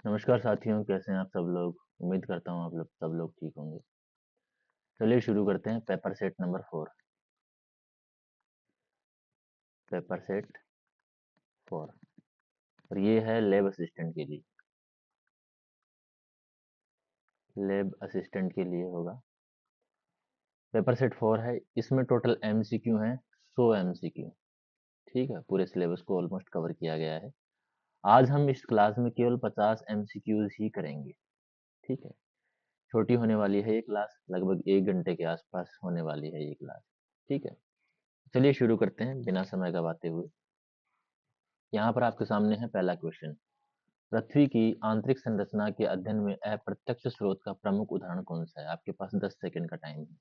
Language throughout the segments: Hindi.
नमस्कार साथियों, कैसे हैं आप सब लोग। उम्मीद करता हूँ आप लोग सब लोग ठीक होंगे। चलिए शुरू करते हैं। Paper set number 4। Paper set 4 और ये है लैब असिस्टेंट के लिए। लैब असिस्टेंट के लिए होगा। पेपर सेट 4 है। इसमें टोटल एमसीक्यू हैं 100 एमसीक्यू। ठीक है, पूरे सिलेबस को ऑलमोस्ट कवर किया गया है। आज हम इस क्लास में केवल 50 एमसीक्यूज ही करेंगे। ठीक है, छोटी होने वाली है ये क्लास, लगभग 1 घंटे के आसपास होने वाली है ये क्लास। ठीक है, चलिए शुरू करते हैं बिना समय गवाते हुए। यहाँ पर आपके सामने है पहला क्वेश्चन। पृथ्वी की आंतरिक संरचना के अध्ययन में अप्रत्यक्ष स्रोत का प्रमुख उदाहरण कौन सा है? आपके पास 10 सेकंड का टाइम है।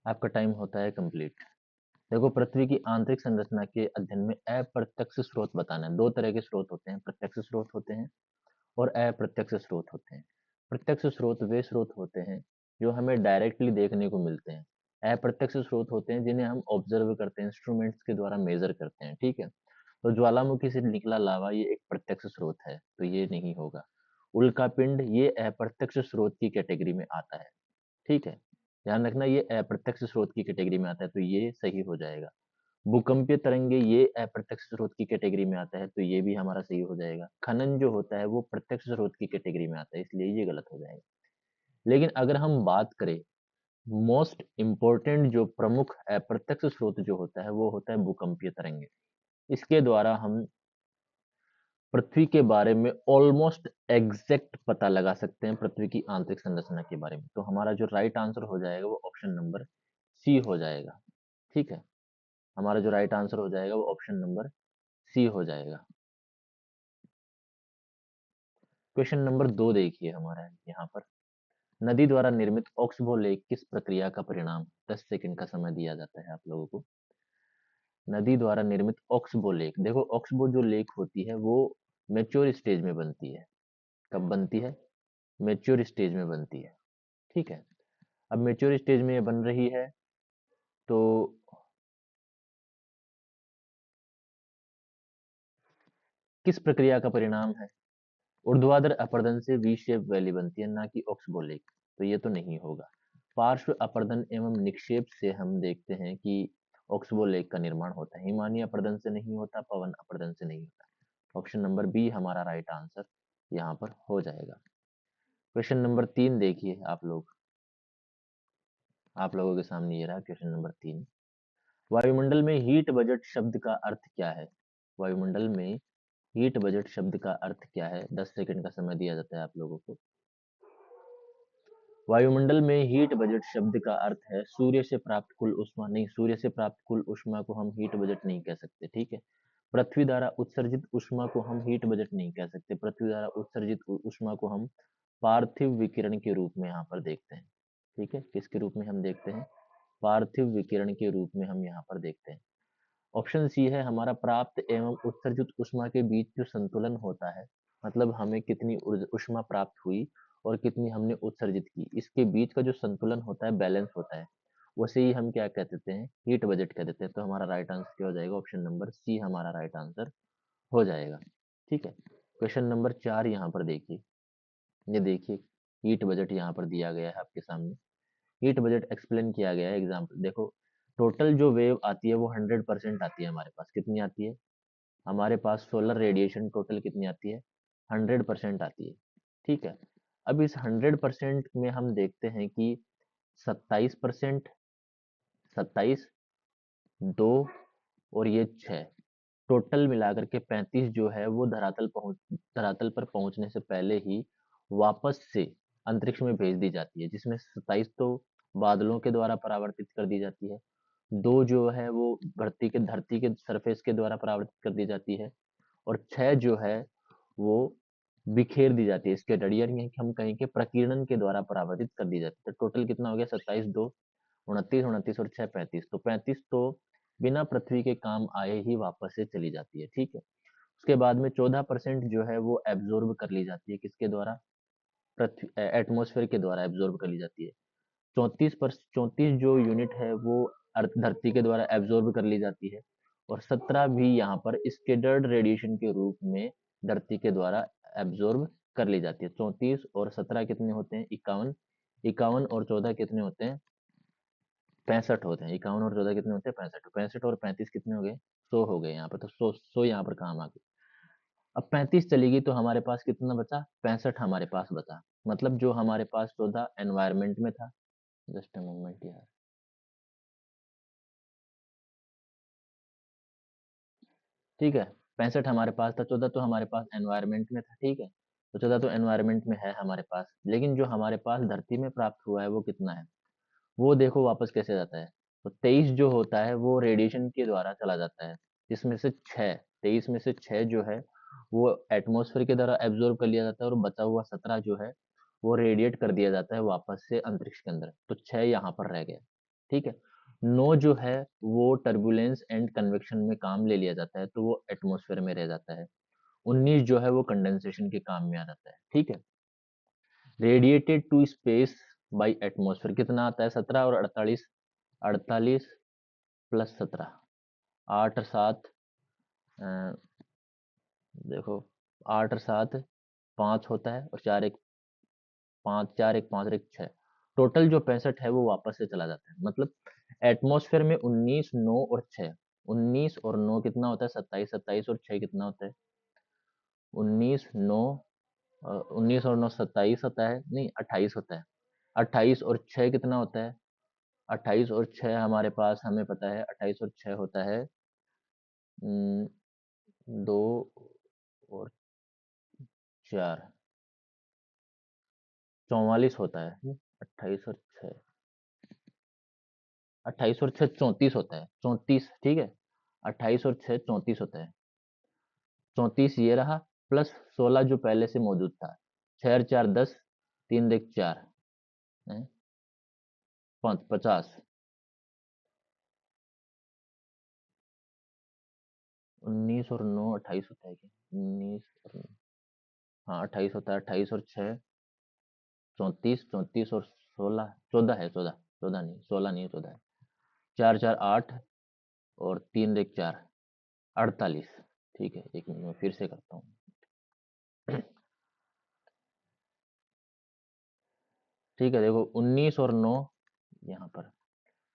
आपका टाइम होता है कंप्लीट। देखो, पृथ्वी की आंतरिक संरचना के अध्ययन में अप्रत्यक्ष स्रोत बताना है। दो तरह के स्रोत होते हैं, प्रत्यक्ष स्रोत होते हैं और अप्रत्यक्ष स्रोत होते हैं। प्रत्यक्ष स्रोत वे स्रोत होते हैं जो हमें डायरेक्टली देखने को मिलते हैं। अप्रत्यक्ष स्रोत होते हैं जिन्हें हम ऑब्जर्व करते हैं, इंस्ट्रूमेंट्स के द्वारा मेजर करते हैं। ठीक है, तो ज्वालामुखी से निकला लावा ये एक प्रत्यक्ष स्रोत है, तो ये नहीं होगा। उल्कापिंड ये अप्रत्यक्ष स्रोत की कैटेगरी में आता है। ठीक है, ध्यान रखना, ये अप्रत्यक्ष स्रोत की कैटेगरी में आता है, तो ये सही हो जाएगा। भूकंपीय तरंगे ये अप्रत्यक्ष स्रोत की कैटेगरी में आता है, तो ये भी हमारा सही हो जाएगा। खनन जो होता है वो प्रत्यक्ष स्रोत की कैटेगरी में आता है, इसलिए ये गलत हो जाएगा। लेकिन अगर हम बात करें मोस्ट इम्पोर्टेंट, जो प्रमुख अप्रत्यक्ष स्रोत जो होता है वो होता है भूकंपीय तरंगे। इसके द्वारा हम पृथ्वी के बारे में ऑलमोस्ट एग्जैक्ट पता लगा सकते हैं, पृथ्वी की आंतरिक संरचना के बारे में। तो हमारा जो राइट आंसर हो जाएगा वो ऑप्शन नंबर सी हो जाएगा। ठीक है, हमारा जो राइट आंसर हो जाएगा वो ऑप्शन नंबर सी हो जाएगा। क्वेश्चन नंबर 2 देखिए हमारा यहाँ पर। नदी द्वारा निर्मित ऑक्सबो लेक किस प्रक्रिया का परिणाम? 10 सेकंड का समय दिया जाता है आप लोगों को। नदी द्वारा निर्मित ऑक्सबो लेक, देखो ऑक्सबो जो लेक होती है वो मेच्योर स्टेज में बनती है। कब बनती है? मेच्योर स्टेज में बनती है। ठीक है, अब मेच्योर स्टेज में ये बन रही है, तो किस प्रक्रिया का परिणाम है? ऊर्ध्वाधर अपरदन से वी शेप वैली बनती है, ना कि ऑक्सबो लेक, तो ये तो नहीं होगा। पार्श्व अपरदन एवं निक्षेप से हम देखते हैं कि ऑक्सबो लेक का निर्माण होता है। हिमानी अपरदन से नहीं होता, पवन अपरदन से नहीं होता। ऑप्शन नंबर बी हमारा राइट आंसर यहाँ पर हो जाएगा। क्वेश्चन नंबर 3 देखिए आप लोगों के सामने ये रहा क्वेश्चन नंबर 3। वायुमंडल में हीट बजट शब्द का अर्थ क्या है? वायुमंडल में हीट बजट शब्द का अर्थ क्या है? 10 सेकंड का समय दिया जाता है आप लोगों को। वायुमंडल में हीट बजट शब्द का अर्थ है सूर्य से प्राप्त कुल ऊष्मा। नहीं, सूर्य से प्राप्त कुल ऊष्मा को हम हीट बजट नहीं कह सकते। ठीक है, पृथ्वी द्वारा उत्सर्जित ऊष्मा को हम हीट बजट नहीं कह सकते। पृथ्वी द्वारा उत्सर्जित ऊष्मा को हम पार्थिव विकिरण के रूप में यहाँ पर देखते हैं। ठीक है, किसके रूप में हम देखते हैं? पार्थिव विकिरण के रूप में हम यहाँ पर देखते हैं। ऑप्शन सी है हमारा, प्राप्त एवं उत्सर्जित ऊष्मा के बीच जो संतुलन होता है, मतलब हमें कितनी ऊष्मा प्राप्त हुई और कितनी हमने उत्सर्जित की, इसके बीच का जो संतुलन होता है, बैलेंस होता है, उसे ही हम क्या कह देते हैं? हीट बजट कह देते हैं। तो हमारा राइट आंसर क्या हो जाएगा? ऑप्शन नंबर सी हमारा राइट आंसर हो जाएगा। ठीक है, क्वेश्चन नंबर 4 यहाँ पर देखिए। ये देखिए, हीट बजट यहाँ पर दिया गया है आपके सामने। हीट बजट एक्सप्लेन किया गया है। एग्जाम्पल देखो, टोटल जो वेव आती है वो 100% आती है हमारे पास। कितनी आती है? हमारे पास सोलर रेडिएशन टोटल कितनी आती है? 100% आती है। ठीक है, अब इस 100% में हम देखते हैं कि 27%, 27, 2 और ये 6, टोटल मिलाकर के 35 जो है वो धरातल पर पहुंचने से पहले ही वापस से अंतरिक्ष में भेज दी जाती है, जिसमें 27 तो बादलों के द्वारा परावर्तित कर दी जाती है, 2 जो है वो धरती के सरफेस के द्वारा परावर्तित कर दी जाती है, और 6 जो है वो बिखेर दी जाती है। इसके डरियर में हम कहें कि प्रकीर्णन के द्वारा परावर्तित कर दी जाती है। तो टोटल कितना हो गया? 27, 2, 29, 29 और 6, 35। तो 35 तो बिना पृथ्वी के काम आए ही वापस से चली जाती है। ठीक है, उसके बाद में 14% जो है वो एब्जॉर्ब कर ली जाती है। किसके द्वारा? पृथ्वी एटमॉस्फेयर के द्वारा एब्जॉर्ब कर ली जाती है। 34 जो यूनिट है वो धरती के द्वारा एब्जॉर्ब कर ली जाती है, और 17 भी यहाँ पर स्कैटर्ड रेडिएशन के रूप में धरती के द्वारा एब्जॉर्ब कर ली जाती है। 34 और 17 कितने होते हैं? 51। 51 और 14 कितने होते हैं? 65 होते हैं। 51 और 14 कितने होते हैं? 65। 65 और 35 कितने हो गए? 100 हो गए यहाँ पर। तो 100 यहाँ पर काम आ गई। अब 35 चलेगी तो हमारे पास कितना बचा? 65 हमारे पास बचा। मतलब जो हमारे पास 14 एनवायरमेंट में था, जस्ट अ मोमेंट यार, ठीक है, 65 हमारे पास था, 14 तो हमारे पास एनवायरमेंट में था, ठीक है, तो 14 तो एनवायरमेंट में है हमारे पास, लेकिन जो हमारे पास धरती में प्राप्त हुआ है वो कितना है? वो देखो वापस कैसे जाता है। तो 23 जो होता है वो रेडिएशन के द्वारा चला जाता है, जिसमें से 6, 23 में से 6 जो है वो एटमॉस्फेयर के द्वारा एब्जॉर्ब कर लिया जाता है, और बचा हुआ 17 जो है वो रेडिएट कर दिया जाता है वापस से अंतरिक्ष के अंदर। तो 6 यहाँ पर रह गया, ठीक है। 9 जो है वो टर्बुलेंस एंड कन्वेक्शन में काम ले लिया जाता है, तो वो एटमॉस्फेयर में रह जाता है। 19 जो है वो कंडेंसेशन के काम में आ जाता है, ठीक है। Radiated to space by atmosphere कितना आता है? 17 और 48, 48 प्लस 17, 8 और 7, देखो 8 और 7 5 होता है, और 4 एक 5, 4 एक 5 और एक 6, टोटल जो 65 है वो वापस से चला जाता है। मतलब एटमॉस्फेयर में 19, 9 और 6, 19 और 9 कितना होता है? 27, 27 और 6 कितना होता है? 19, 9, 19 और 9 27 होता है, नहीं 28 होता है। 28 और 6 कितना होता है? 28 और 6 हमारे पास हमें पता है, 28 और 6 होता है 2 और 4, 44 होता है। 28 और 6, 28 और 6 34 होता है, 34, ठीक है। 28 और 6 34 होता है, 34 ये रहा, प्लस 16 जो पहले से मौजूद था। 6 और 4 10, 3 देख 4, 50। 19 और 9 28 होता है क्या? 19 और 9, हाँ 28 होता है। 28 और 6 34, 34 और 16 14 है, 14, 14 नहीं, 16 नहीं, 14 है। 4 4 8, और 3 देख 4, 48, ठीक है। एक मिनट में फिर से करता हूँ। ठीक है, देखो 19 और 9 यहाँ पर,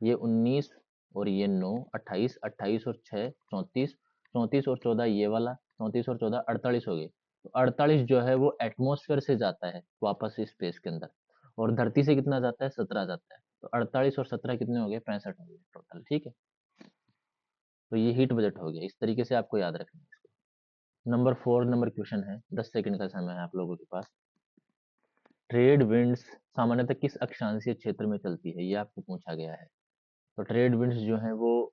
ये 19 और ये 9, 28, 28 और 6 34, 34 और 14 ये वाला, 34 और 14 48 हो गए। तो 48 जो है वो एटमॉस्फेयर से जाता है वापस स्पेस के अंदर, और धरती से कितना जाता है? 17 जाता है। तो 48 और 17 कितने हो गए? 65 हो गए टोटल, ठीक है। तो ये हीट बजट हो गया, इस तरीके से आपको याद रखना है इसको। नंबर 4 नंबर क्वेश्चन है, 10 सेकंड का समय है आप लोगों के पास। ट्रेड विंड्स सामान्यतः किस अक्षांशीय क्षेत्र में चलती है, ये आपको पूछा गया है। तो ट्रेड विंड्स जो है वो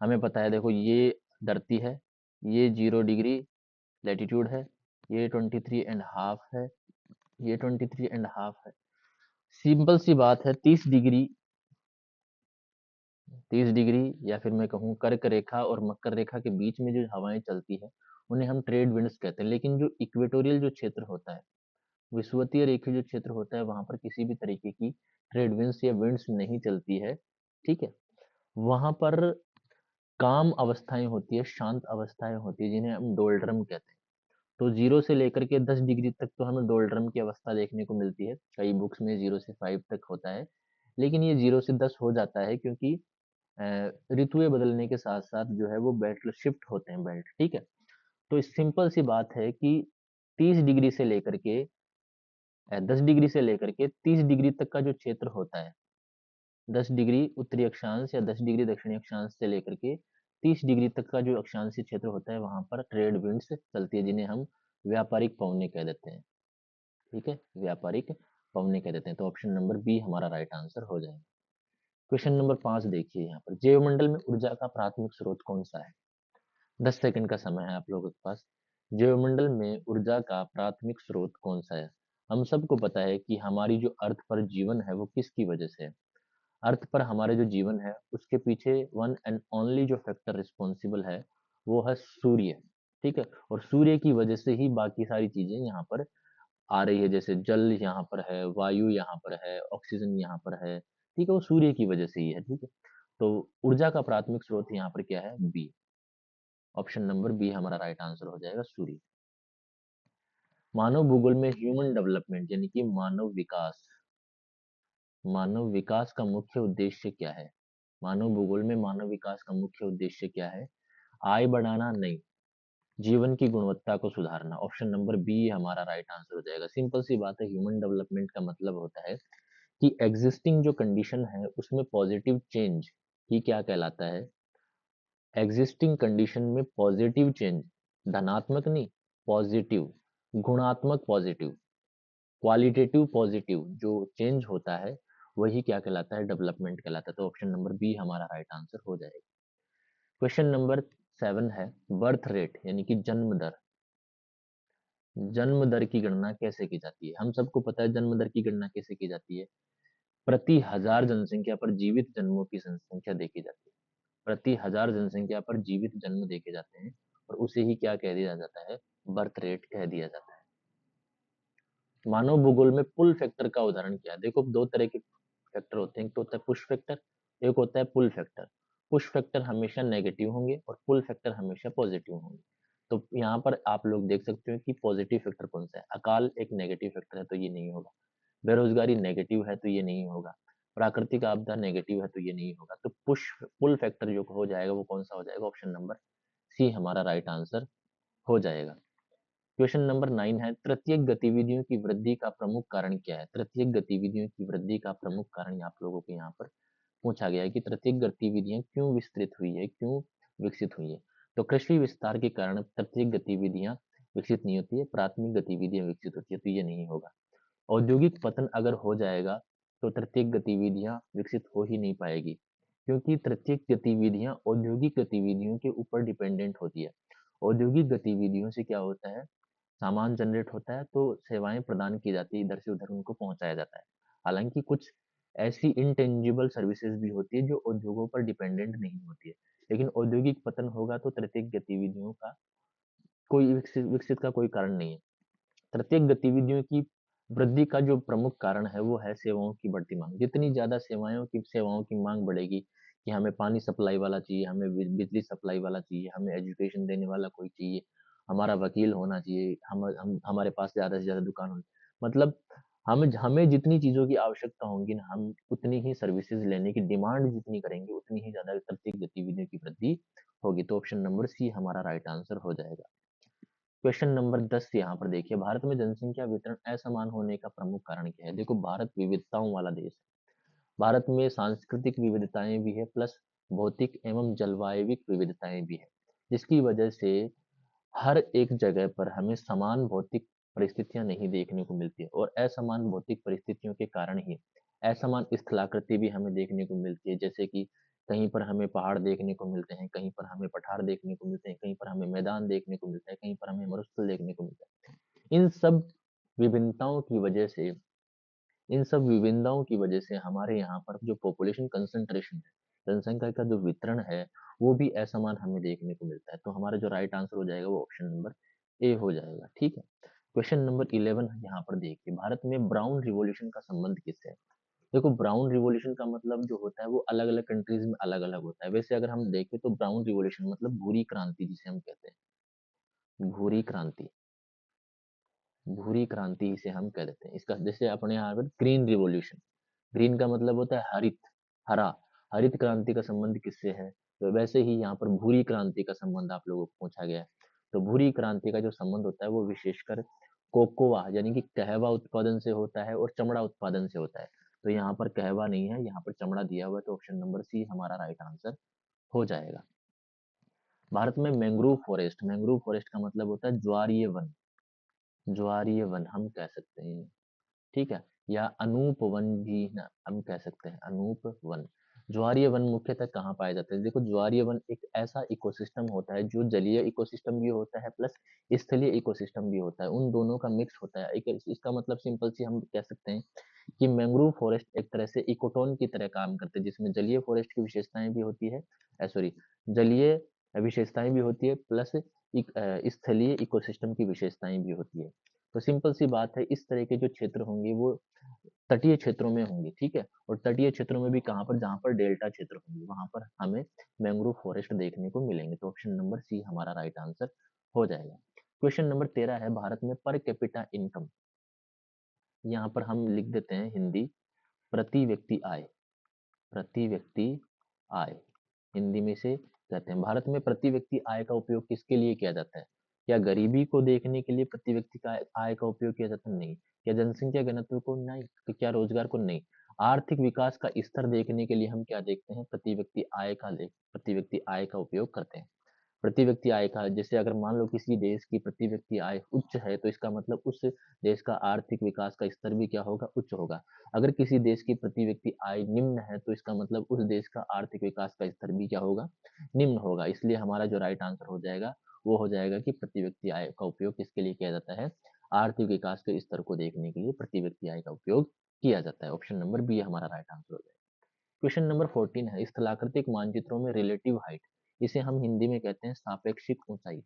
हमें पता है, देखो ये धरती है, ये 0 डिग्री लैटिट्यूड है, ये 23.5 है, ये 23.5 है। सिंपल सी बात है, 30 डिग्री, 30 डिग्री या फिर मैं कहूँ कर्क रेखा और मकर रेखा के बीच में जो हवाएं चलती है उन्हें हम ट्रेड विंड्स कहते हैं। लेकिन जो इक्वेटोरियल जो क्षेत्र होता है, विषुवतीय रेखीय जो क्षेत्र होता है, वहां पर किसी भी तरीके की ट्रेड विंड्स या विंड्स नहीं चलती है, ठीक है। वहां पर काम अवस्थाएं होती है, शांत अवस्थाएं होती है, जिन्हें हम डोल्ड्रम कहते हैं। तो 0 से लेकर के 10 डिग्री तक तो हमें डोल्ड्रम की अवस्था देखने को मिलती है, कई बुक्स में 0 से 5 तक होता है, लेकिन ये 0 से 10 हो जाता है, क्योंकि ऋतुएं बदलने के साथ साथ जो है वो बेल्ट शिफ्ट होते हैं, बेल्ट, ठीक है। तो सिंपल सी बात है कि 30 डिग्री से लेकर के 10 डिग्री से लेकर के 30 डिग्री तक का जो क्षेत्र होता है, 10 डिग्री उत्तरी अक्षांश या 10 डिग्री दक्षिणी अक्षांश से लेकर के 30 डिग्री तक का जो अक्षांशीय क्षेत्र होता है, वहां पर ट्रेड विंड्स चलती है, जिन्हें हम व्यापारिक पवनें कह देते हैं, ठीक है, व्यापारिक पवनें कह देते हैं। तो ऑप्शन नंबर बी हमारा राइट आंसर हो जाएगा। क्वेश्चन नंबर 5 देखिए, यहाँ पर जैवमंडल में ऊर्जा का प्राथमिक स्रोत कौन सा है? 10 सेकंड का समय है आप लोगों के पास। जैवमंडल में ऊर्जा का प्राथमिक स्रोत कौन सा है? हम सबको पता है कि हमारी जो अर्थ पर जीवन है वो किसकी वजह से है। अर्थ पर हमारे जो जीवन है उसके पीछे वन एंड ओनली जो फैक्टर रिस्पॉन्सिबल है वो है सूर्य, ठीक है। और सूर्य की वजह से ही बाकी सारी चीजें यहाँ पर आ रही है, जैसे जल यहाँ पर है, वायु यहाँ पर है, ऑक्सीजन यहाँ पर है, ठीक है, वो सूर्य की वजह से ही है, ठीक है। तो ऊर्जा का प्राथमिक स्रोत यहाँ पर क्या है? बी। ऑप्शन नंबर बी हमारा राइट आंसर हो जाएगा, सूर्य। मानव भूगोल में ह्यूमन डेवलपमेंट यानी कि मानव विकास का मुख्य उद्देश्य क्या है? मानव भूगोल में मानव विकास का मुख्य उद्देश्य क्या है? आय बढ़ाना नहीं, जीवन की गुणवत्ता को सुधारना। ऑप्शन नंबर बी हमारा राइट आंसर हो जाएगा। सिंपल सी बात है, ह्यूमन डेवलपमेंट का मतलब होता है कि एग्जिस्टिंग जो कंडीशन है उसमें पॉजिटिव चेंज ही क्या कहलाता है? एग्जिस्टिंग कंडीशन में पॉजिटिव चेंज, धनात्मक नहीं, पॉजिटिव, गुणात्मक पॉजिटिव, क्वालिटेटिव पॉजिटिव जो चेंज होता है वही क्या कहलाता है? डेवलपमेंट कहलाता है। तो ऑप्शन नंबर बी हमारा राइट आंसर हो जाएगा। क्वेश्चन नंबर 7 है, बर्थ रेट यानी कि जन्म दर। जन्म दर की गणना कैसे की जाती है? हम सबको पता है जन्म दर की गणना कैसे की जाती है। प्रति हजार जनसंख्या पर जीवित जन्मों की संख्या देखी जाती है। प्रति हजार जनसंख्या पर जीवित जन्म देखे जाते हैं और उसे ही क्या कह दिया जाता है? बर्थ रेट कह दिया जाता है। मानव भूगोल में पुल फैक्टर का उदाहरण क्या है? देखो, दो तरह के फैक्टर होते हैं, एक तो होता है पुश फैक्टर, एक होता है पुल फैक्टर। पुश फैक्टर हमेशा नेगेटिव होंगे और पुल फैक्टर हमेशा पॉजिटिव होंगे। तो यहाँ पर आप लोग देख सकते हो कि पॉजिटिव फैक्टर कौन सा है। अकाल एक नेगेटिव फैक्टर है तो ये नहीं होगा। बेरोजगारी नेगेटिव है तो ये नहीं होगा। प्राकृतिक आपदा नेगेटिव है तो ये नहीं होगा। तो पुल फैक्टर जो हो जाएगा वो कौन सा हो जाएगा? ऑप्शन नंबर सी हमारा राइट आंसर हो जाएगा। क्वेश्चन नंबर 9 है, तृतीयक गतिविधियों की वृद्धि का प्रमुख कारण क्या है? तृतीयक गतिविधियों की वृद्धि का प्रमुख कारण आप लोगों को यहाँ पर पूछा गया है कि तृतीयक गतिविधियां क्यों विस्तृत हुई है, क्यों विकसित हुई है? तो कृषि विस्तार के कारण तृतीयक गतिविधियां विकसित नहीं होती है, प्राथमिक गतिविधियां विकसित होती है, तो ये नहीं होगा। औद्योगिक पतन अगर हो जाएगा तो तृतीयक गतिविधियां विकसित हो ही नहीं पाएगी, क्योंकि तृतीयक गतिविधियां औद्योगिक गतिविधियों के ऊपर डिपेंडेंट होती है। औद्योगिक गतिविधियों से क्या होता है? सामान जनरेट होता है तो सेवाएं प्रदान की जाती है, इधर से उधर उनको पहुंचाया जाता है। हालांकि कुछ ऐसी इनटेंजिबल सर्विसेज भी होती है जो उद्योगों पर डिपेंडेंट नहीं होती है, लेकिन औद्योगिक पतन होगा तो तृतीयक गतिविधियों का कोई विकसित विकसित का कोई कारण नहीं है। तृतीयक गतिविधियों की वृद्धि का जो प्रमुख कारण है वो है सेवाओं की बढ़ती मांग। जितनी ज्यादा सेवाओं की मांग बढ़ेगी कि हमें पानी सप्लाई वाला चाहिए, हमें बिजली सप्लाई वाला चाहिए, हमें एजुकेशन देने वाला कोई चाहिए, हमारा वकील होना चाहिए, हम हमारे पास ज्यादा से ज्यादा दुकान हो, मतलब हमें हमें जितनी चीजों की आवश्यकता होगी ना, हम उतनी ही सर्विसेज लेने की डिमांड जितनी करेंगे उतनी ही ज्यादा तृतीयक गतिविधियों की वृद्धि होगी। तो ऑप्शन नंबर सी हमारा राइट आंसर हो जाएगा। क्वेश्चन नंबर 10 यहाँ पर देखिए, भारत में जनसंख्या वितरण असमान होने का प्रमुख कारण क्या है? देखो, भारत विविधताओं वाला देश है। भारत में सांस्कृतिक विविधताएं भी है प्लस भौतिक एवं जलवायविक विविधताएं भी है, जिसकी वजह से हर एक जगह पर हमें समान भौतिक परिस्थितियां नहीं देखने को मिलती है और असमान भौतिक परिस्थितियों के कारण ही असमान स्थलाकृति भी हमें देखने को मिलती है। जैसे कि कहीं पर हमें पहाड़ देखने को मिलते हैं, कहीं पर हमें पठार देखने को मिलते हैं, कहीं पर हमें मैदान देखने को मिलता है, कहीं पर हमें मरुस्थल देखने को मिलता है। विभिन्नताओं की वजह से इन सब विभिन्नताओं की वजह से हमारे यहाँ पर जो पॉपुलेशन कंसंट्रेशन है, जनसंख्या का जो वितरण है, वो भी असमान हमें देखने को मिलता है। तो हमारा जो राइट आंसर हो जाएगा वो ऑप्शन नंबर ए हो जाएगा, ठीक है। क्वेश्चन नंबर 11 यहाँ पर देखिए, भारत में ब्राउन रिवॉल्यूशन का संबंध किससे है? देखो, ब्राउन रिवॉल्यूशन का मतलब जो होता है वो अलग अलग कंट्रीज में अलग अलग होता है। वैसे अगर हम देखें तो ब्राउन रिवॉल्यूशन मतलब भूरी क्रांति जिसे हम कहते हैं, भूरी क्रांति, भूरी क्रांति इसे हम कह देते हैं। इसका जैसे अपने यहाँ पर ग्रीन रिवॉल्यूशन, ग्रीन का मतलब होता है हरित, हरा, हरित क्रांति का संबंध किससे है? तो वैसे ही यहाँ पर भूरी क्रांति का संबंध आप लोगों को पूछा गया है। तो भूरी क्रांति का जो संबंध होता है वो विशेषकर कोकोआ यानी कि कहवा उत्पादन से होता है और चमड़ा उत्पादन से होता है। तो यहाँ पर कहवा नहीं है, यहाँ पर चमड़ा दिया हुआ है, तो ऑप्शन नंबर सी हमारा राइट आंसर हो जाएगा। भारत में मैंग्रोव फॉरेस्ट का मतलब होता है ज्वारीय वन, ज्वारीय वन हम कह सकते हैं, ठीक है, या अनूप वन भी ना हम कह सकते हैं, अनूप वन। ज्वारीय वन मुख्यतः कहाँ पाए जाते हैं? देखो, ज्वारीय वन एक ऐसा इकोसिस्टम होता है जो जलीय इकोसिस्टम भी होता है प्लस स्थलीय इकोसिस्टम भी होता है, उन दोनों का मिक्स होता है। एक इसका मतलब सिंपल सी हम कह सकते हैं कि मैंग्रोव फॉरेस्ट एक तरह से इकोटोन की तरह काम करते हैं, जिसमें जलीय फॉरेस्ट की विशेषताएं भी होती है, सॉरी, जलीय विशेषताएं भी होती है प्लस स्थलीय इकोसिस्टम की विशेषताएं भी होती है। तो सिंपल सी बात है, इस तरह के जो क्षेत्र होंगे वो तटीय क्षेत्रों में होंगे, ठीक है? और तटीय क्षेत्रों में भी कहाँ पर, जहाँ पर डेल्टा क्षेत्र होंगे, वहां पर हमें मैंग्रोव फॉरेस्ट देखने को मिलेंगे। तो ऑप्शन नंबर सी हमारा राइट आंसर हो जाएगा। क्वेश्चन नंबर 13 है, भारत में पर कैपिटा इनकम, यहाँ पर हम लिख देते हैं हिंदी, प्रति व्यक्ति आय, प्रति व्यक्ति आय, हिंदी में से कहते हैं। भारत में प्रति व्यक्ति आय का उपयोग किसके लिए किया जाता है? क्या गरीबी को देखने के लिए प्रति व्यक्ति का आय का उपयोग किया जाता है? नहीं। क्या जनसंख्या घनत्व को? नहीं। तो क्या रोजगार को? नहीं। आर्थिक विकास का स्तर देखने के लिए हम क्या देखते हैं? प्रति व्यक्ति आय का उपयोग करते हैं। प्रति व्यक्ति आय का, जैसे अगर मान लो किसी देश की प्रति व्यक्ति आय उच्च है, तो इसका मतलब उस देश का आर्थिक विकास का स्तर भी क्या होगा? उच्च होगा। अगर किसी देश की प्रति व्यक्ति आय निम्न है, तो इसका मतलब उस देश का आर्थिक विकास का स्तर भी क्या होगा? निम्न होगा। इसलिए हमारा जो राइट आंसर हो जाएगा वो हो जाएगा कि प्रति व्यक्ति आय का उपयोग किसके लिए किया जाता है? आर्थिक विकास के स्तर को देखने के लिए प्रति व्यक्ति आय का उपयोग किया जाता है। ऑप्शन नंबर बी हमारा राइट आंसर हो जाएगा। क्वेश्चन नंबर 14 है, स्थलाकृतिक मानचित्रों में रिलेटिव हाइट, इसे हम हिंदी में कहते हैं सापेक्षिक ऊंचाई,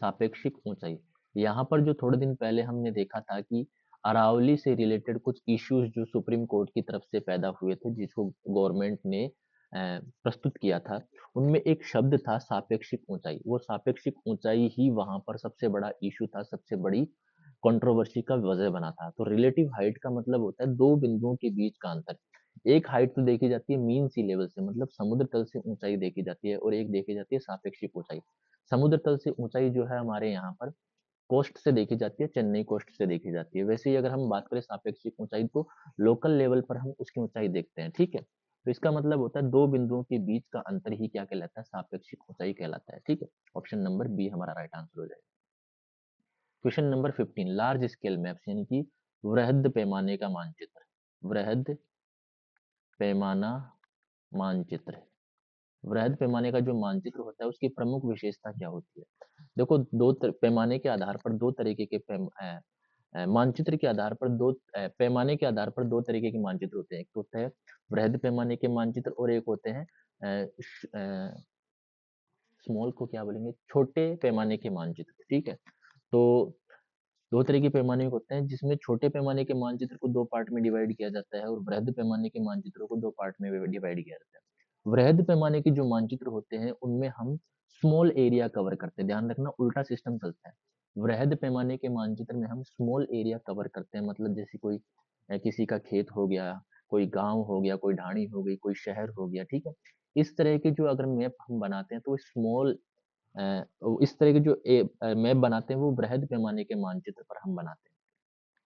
सापेक्षिक ऊंचाई। यहाँ पर जो थोड़े दिन पहले हमने देखा था कि अरावली से रिलेटेड कुछ इश्यूज जो सुप्रीम कोर्ट की तरफ से पैदा हुए थे, जिसको गवर्नमेंट ने प्रस्तुत किया था, उनमें एक शब्द था सापेक्षिक ऊंचाई। वो सापेक्षिक ऊंचाई ही वहां पर सबसे बड़ा इशू था, सबसे बड़ी कंट्रोवर्सी का वजह बना था। तो रिलेटिव हाइट का मतलब होता है दो बिंदुओं के बीच का अंतर। एक हाइट तो देखी जाती है मीन सी लेवल से, मतलब समुद्र तल से ऊंचाई देखी जाती है, और एक देखी जाती है सापेक्षिक ऊंचाई। समुद्र तल से ऊंचाई जो है हमारे यहाँ पर कोस्ट से देखी जाती है, चेन्नई कोस्ट से देखी जाती है। वैसे ही अगर हम बात करें सापेक्षिक ऊंचाई, तो लोकल लेवल पर हम उसकी ऊंचाई देखते हैं, ठीक है? तो इसका मतलब होता है दो बिंदुओं के बीच का अंतर ही क्या कहलाता है? सापेक्षिक ऊंचाई कहलाता है, ठीक है? ऑप्शन नंबर बी हमारा राइट आंसर हो जाएगा। Question number 15, large scale maps यानी कि वृहद पैमाने का मानचित्र, वृहद पैमाना मानचित्र, वृहद पैमाने का जो मानचित्र होता है उसकी प्रमुख विशेषता क्या होती है? देखो, पैमाने के आधार पर दो तरीके के मानचित्र के आधार पर पैमाने के आधार पर दो तरीके के मानचित्र होते हैं। एक तो होता है वृहद पैमाने के मानचित्र, और एक होते हैं स्मॉल को क्या बोलेंगे, छोटे पैमाने के मानचित्र, ठीक है? तो दो तरह के पैमाने होते हैं, जिसमें छोटे पैमाने के मानचित्र को दो पार्ट में डिवाइड किया जाता है, और वृहद पैमाने के मानचित्रों को दो पार्ट में डिवाइड किया जाता है। वृहद पैमाने के जो मानचित्र होते हैं उनमें हम स्मॉल एरिया कवर करते हैं। ध्यान रखना, उल्टा सिस्टम चलता है। वृहद पैमाने के मानचित्र में हम स्मॉल एरिया कवर करते हैं, मतलब जैसे कोई किसी का खेत हो गया, कोई गांव हो गया, कोई ढाणी हो गई, कोई शहर हो गया, ठीक है? इस तरह के जो अगर मैप हम बनाते हैं, तो स्मॉल इस तरह के जो मैप बनाते हैं वो वृहद पैमाने के मानचित्र पर हम बनाते हैं,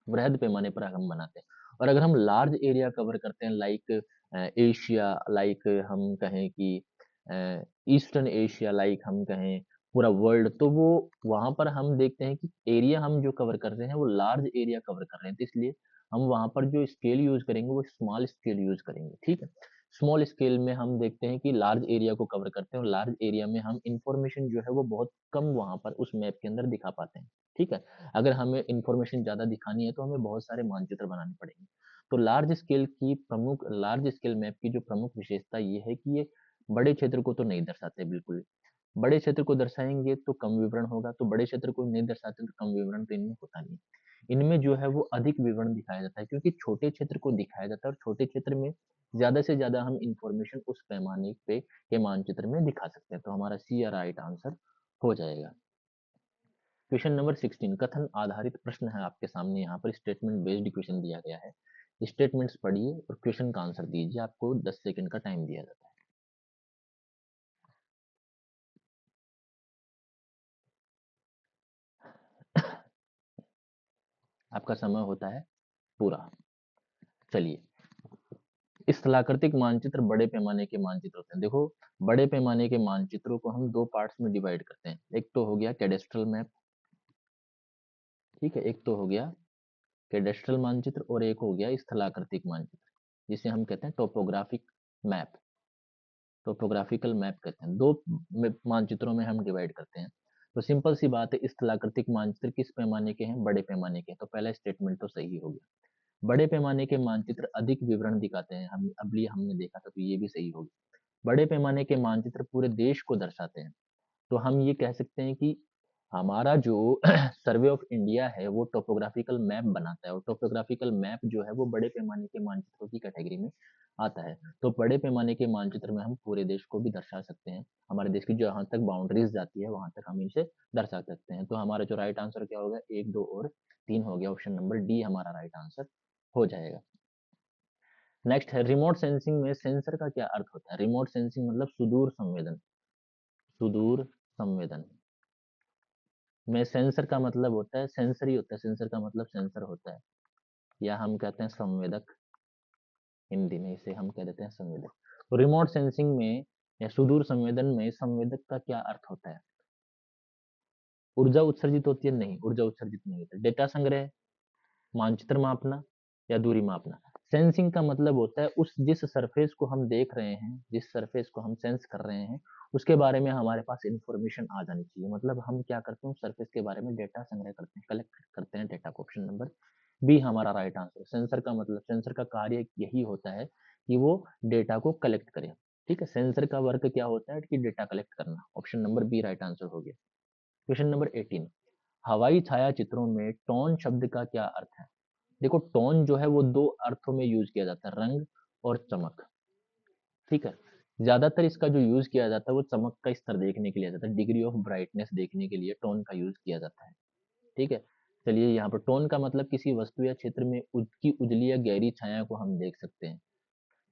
वृहद पैमाने पर हम बनाते हैं। और अगर हम लार्ज एरिया कवर करते हैं, लाइक एशिया, लाइक हम कहें कि ईस्टर्न एशिया, लाइक हम कहें पूरा वर्ल्ड, तो वो वहां पर हम देखते हैं कि एरिया हम जो कवर कर रहे हैं वो लार्ज एरिया कवर कर रहे हैं, तो इसलिए हम वहां पर जो स्केल यूज करेंगे वो स्मॉल स्केल यूज करेंगे, ठीक है? स्मॉल स्केल में हम देखते हैं कि लार्ज एरिया को कवर करते हैं, और लार्ज एरिया में हम इंफॉर्मेशन जो है वो बहुत कम वहां पर उस मैप के अंदर दिखा पाते हैं, ठीक है? अगर हमें इंफॉर्मेशन ज्यादा दिखानी है तो हमें बहुत सारे मानचित्र बनाने पड़ेंगे। तो लार्ज स्केल मैप की जो प्रमुख विशेषता ये है कि ये बड़े क्षेत्र को तो नहीं दर्शाते बिल्कुल। बड़े क्षेत्र को दर्शाएंगे तो कम विवरण होगा, तो बड़े क्षेत्र को नहीं दर्शाते तो कम विवरण तो इनमें होता नहीं। इनमें जो है वो अधिक विवरण दिखाया जाता है, क्योंकि छोटे क्षेत्र को दिखाया जाता है, और छोटे क्षेत्र में ज्यादा से ज्यादा हम इंफॉर्मेशन उस पैमाने पे के मानचित्र में दिखा सकते हैं। तो हमारा सी राइट आंसर हो जाएगा। क्वेश्चन नंबर 16, कथन आधारित प्रश्न है आपके सामने। यहाँ पर स्टेटमेंट बेस्ड क्वेश्चन दिया गया है। स्टेटमेंट्स पढ़िए और क्वेश्चन का आंसर दीजिए। आपको 10 सेकंड का टाइम दिया जाता है। आपका समय होता है पूरा। चलिए, स्थलाकृतिक मानचित्र बड़े पैमाने के मानचित्र होते हैं। देखो, बड़े पैमाने के मानचित्रों को हम दो पार्ट्स में डिवाइड करते हैं। एक तो हो गया कैडेस्ट्रल मैप, ठीक है? एक तो हो गया कैडेस्ट्रल मानचित्र, और एक हो गया स्थलाकृतिक मानचित्र, जिसे हम कहते हैं टोपोग्राफिक मैप, टोपोग्राफिकल मैप कहते हैं। दो मानचित्रों में हम डिवाइड करते हैं। तो सिंपल सी बात है, स्थलाकृतिक मानचित्र किस पैमाने के हैं? बड़े पैमाने के। तो पहला स्टेटमेंट तो सही हो गया। बड़े पैमाने के मानचित्र अधिक विवरण दिखाते हैं, हम अभी हमने देखा था, तो ये भी सही हो गया। बड़े पैमाने के मानचित्र पूरे देश को दर्शाते हैं, तो हम ये कह सकते हैं कि हमारा जो सर्वे ऑफ इंडिया है वो टोपोग्राफिकल मैप बनाता है, और टोपोग्राफिकल मैप जो है वो बड़े पैमाने के मानचित्रों की कैटेगरी में आता है। तो बड़े पैमाने के मानचित्र में हम पूरे देश को भी दर्शा सकते हैं, हमारे देश की जहाँ तक बाउंड्रीज जाती है वहां तक हम इनसे दर्शा सकते हैं। तो हमारा जो राइट आंसर क्या होगा, 1, 2 और 3 हो गया, ऑप्शन नंबर डी हमारा राइट आंसर हो जाएगा। नेक्स्ट है रिमोट सेंसिंग में सेंसर का क्या अर्थ होता है। रिमोट सेंसिंग मतलब सुदूर संवेदन, सुदूर संवेदन में सेंसर का मतलब होता है, सेंसरी होता है, सेंसर का मतलब सेंसर होता है, या हम कहते हैं संवेदक, हिंदी में इसे हम कह देते हैं संवेदक। तो रिमोट सेंसिंग में या सुदूर संवेदन में संवेदक का क्या अर्थ होता है। ऊर्जा उत्सर्जित होती है, नहीं ऊर्जा उत्सर्जित नहीं होता। डेटा संग्रह, मानचित्र मापना या दूरी मापना। सेंसिंग का मतलब होता है उस जिस सरफेस को हम देख रहे हैं, जिस सरफेस को हम सेंस कर रहे हैं, उसके बारे में हमारे पास इंफॉर्मेशन आ जानी चाहिए। मतलब हम क्या करते हैं, उस सरफेस के बारे में डेटा संग्रह करते हैं, कलेक्ट करते हैं डेटा को। ऑप्शन नंबर बी हमारा राइट आंसर। सेंसर का मतलब, सेंसर का कार्य यही होता है कि वो डेटा को कलेक्ट करे। ठीक है, सेंसर का वर्क क्या होता है कि डेटा कलेक्ट करना। Option number B right answer हो गया। क्वेश्चन नंबर 18, हवाई छाया चित्रों में टोन शब्द का क्या अर्थ है। देखो टोन जो है वो दो अर्थों में यूज किया जाता है, रंग और चमक। ठीक है, ज्यादातर इसका जो यूज किया जाता है वो चमक का स्तर देखने के लिए जाता है, डिग्री ऑफ ब्राइटनेस देखने के लिए टोन का यूज किया जाता है। ठीक है, चलिए यहाँ पर टोन का मतलब किसी वस्तु या क्षेत्र में उसकी उजली या गहरी छाया को हम देख सकते हैं।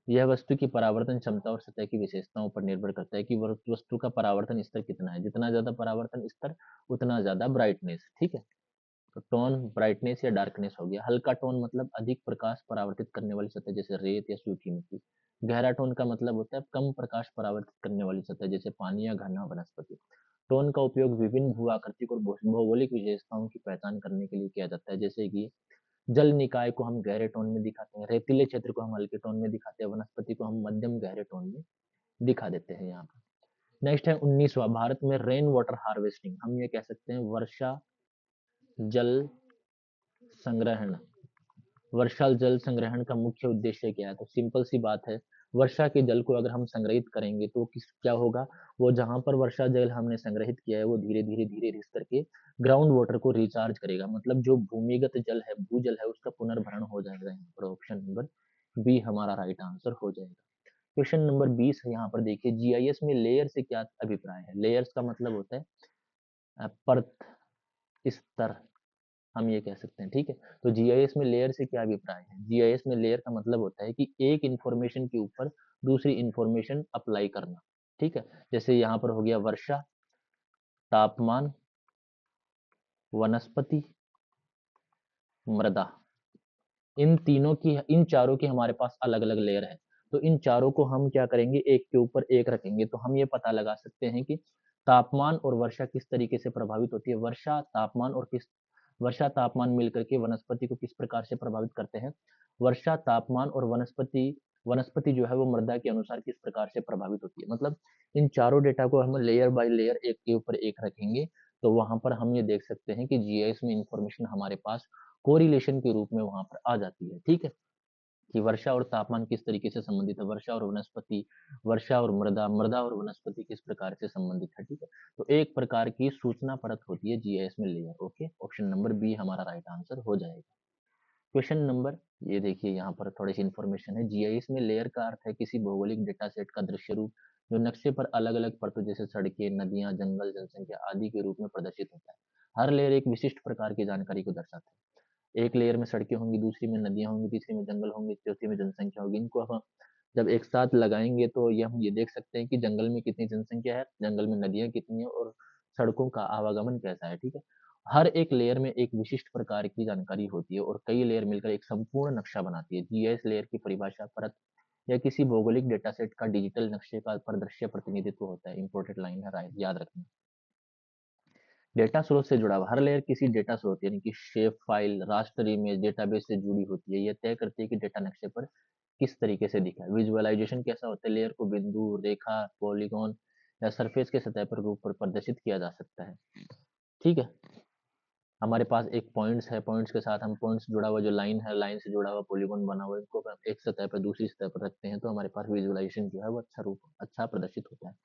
यह वस्तु की परावर्तन क्षमता और सतह की विशेषताओं पर निर्भर करता है कि वस्तु का परावर्तन स्तर कितना है। जितना ज्यादा परावर्तन स्तर उतना ज्यादा ब्राइटनेस। ठीक है, तो टोन ब्राइटनेस या डार्कनेस हो गया। हल्का टोन मतलब अधिक प्रकाश परावर्तित करने वाली सतह जैसे रेत या सूखी मिट्टी। गहरा टोन का मतलब होता है कम प्रकाश परावर्तित करने वाली सतह जैसे पानी या घना वनस्पति। टोन का उपयोग विभिन्न भू आकृतिक और भौगोलिक विशेषताओं की पहचान करने के लिए किया जाता है, जैसे कि जल निकाय को हम गहरे टोन में दिखाते हैं, रेतीले क्षेत्र को हम हल्के टोन में दिखाते हैं, वनस्पति को हम मध्यम गहरे टोन में दिखा देते हैं यहाँ पर। नेक्स्ट है 19वां, भारत में रेन वाटर हार्वेस्टिंग, हम ये कह सकते हैं वर्षा जल संग्रहण। वर्षा जल संग्रहण का मुख्य उद्देश्य क्या है, तो सिंपल सी बात है, वर्षा के जल को अगर हम संग्रहित करेंगे तो किस क्या होगा, वो जहां पर वर्षा जल हमने संग्रहित किया है वो धीरे धीरे धीरे रिस करके ग्राउंड वाटर को रिचार्ज करेगा। मतलब जो भूमिगत जल है, भूजल है, उसका पुनर्भरण हो जाएगा। यहाँ पर ऑप्शन नंबर बी हमारा राइट आंसर हो जाएगा। क्वेश्चन नंबर 20 है, यहाँ पर देखिए जीआईएस में लेयर से क्या अभिप्राय है। लेयर्स का मतलब होता है परत, स्तर, हम ये कह सकते हैं। ठीक है, तो जीआईएस में लेयर से क्या अभिप्राय है। जीआईएस में लेयर का मतलब होता है कि एक इंफॉर्मेशन के ऊपर दूसरी इंफॉर्मेशन अप्लाई करना। ठीक है, जैसे यहाँ पर हो गया वर्षा, तापमान, वनस्पति, मृदा। इन तीनों की, इन चारों की हमारे पास अलग अलग लेयर है। तो इन चारों को हम क्या करेंगे, एक के ऊपर एक रखेंगे तो हम ये पता लगा सकते हैं कि तापमान और वर्षा किस तरीके से प्रभावित होती है। वर्षा तापमान मिलकर के वनस्पति को किस प्रकार से प्रभावित करते हैं। वर्षा तापमान और वनस्पति, वनस्पति जो है वो मृदा के अनुसार किस प्रकार से प्रभावित होती है। मतलब इन चारों डेटा को हम लेयर बाय लेयर एक के ऊपर एक रखेंगे तो वहां पर हम ये देख सकते हैं कि जीआईएस में इंफॉर्मेशन हमारे पास कोरिलेशन के रूप में वहां पर आ जाती है। ठीक है, कि वर्षा और तापमान किस तरीके से संबंधित है, वर्षा और वनस्पति, वर्षा और मृदा, मृदा और वनस्पति किस प्रकार से संबंधित है। ठीक है, तो एक प्रकार की सूचना परत होती है जीआईएस में layer. Okay, option number B हमारा राइट आंसर हो जाएगा। क्वेश्चन नंबर, ये देखिए यहाँ पर थोड़ी सी इंफॉर्मेशन है। जीआईएस में लेयर का अर्थ है किसी भौगोलिक डेटा सेट का दृश्य रूप जो नक्शे पर अलग अलग परतों जैसे सड़कें, नदियां, जंगल, जनसंख्या आदि के रूप में प्रदर्शित होता है। हर लेयर एक विशिष्ट प्रकार की जानकारी को दर्शाता है। एक लेयर में सड़कें होंगी, दूसरी में नदियां होंगी, तीसरी में जंगल होंगे, चौथी में जनसंख्या होगी। इनको हम जब एक साथ लगाएंगे तो ये हम ये देख सकते हैं कि जंगल में कितनी जनसंख्या है, जंगल में नदियां कितनी है और सड़कों का आवागमन कैसा है। ठीक है, हर एक लेयर में एक विशिष्ट प्रकार की जानकारी होती है और कई लेयर मिलकर एक संपूर्ण नक्शा बनाती है। जीआईएस लेयर की परिभाषा परत या किसी भौगोलिक डेटा सेट का डिजिटल नक्शे का परिदृश्य प्रतिनिधित्व होता है। इंपोर्टेंट लाइन है, याद रखना। डेटा स्रोत से जुड़ा हुआ, हर लेयर किसी डेटा स्रोत यानी कि shape file, raster image, database से जुड़ी होती है। यह तय करती है कि डेटा नक्शे पर किस तरीके से दिखा है। विजुअलाइजेशन कैसा होता है, लेयर को बिंदु, रेखा, पॉलीगॉन या सरफेस के सतह पर रूप पर प्रदर्शित किया जा सकता है। ठीक है, हमारे पास एक पॉइंट्स है, पॉइंट्स के साथ हम पॉइंट्स जुड़ा हुआ जो लाइन है, लाइन से जुड़ा हुआ पॉलीगॉन बना हुआ है, इनको एक सतह पर दूसरी सतह पर रखते हैं तो हमारे पास विजुअलाइजेशन जो है वो अच्छा प्रदर्शित होता है।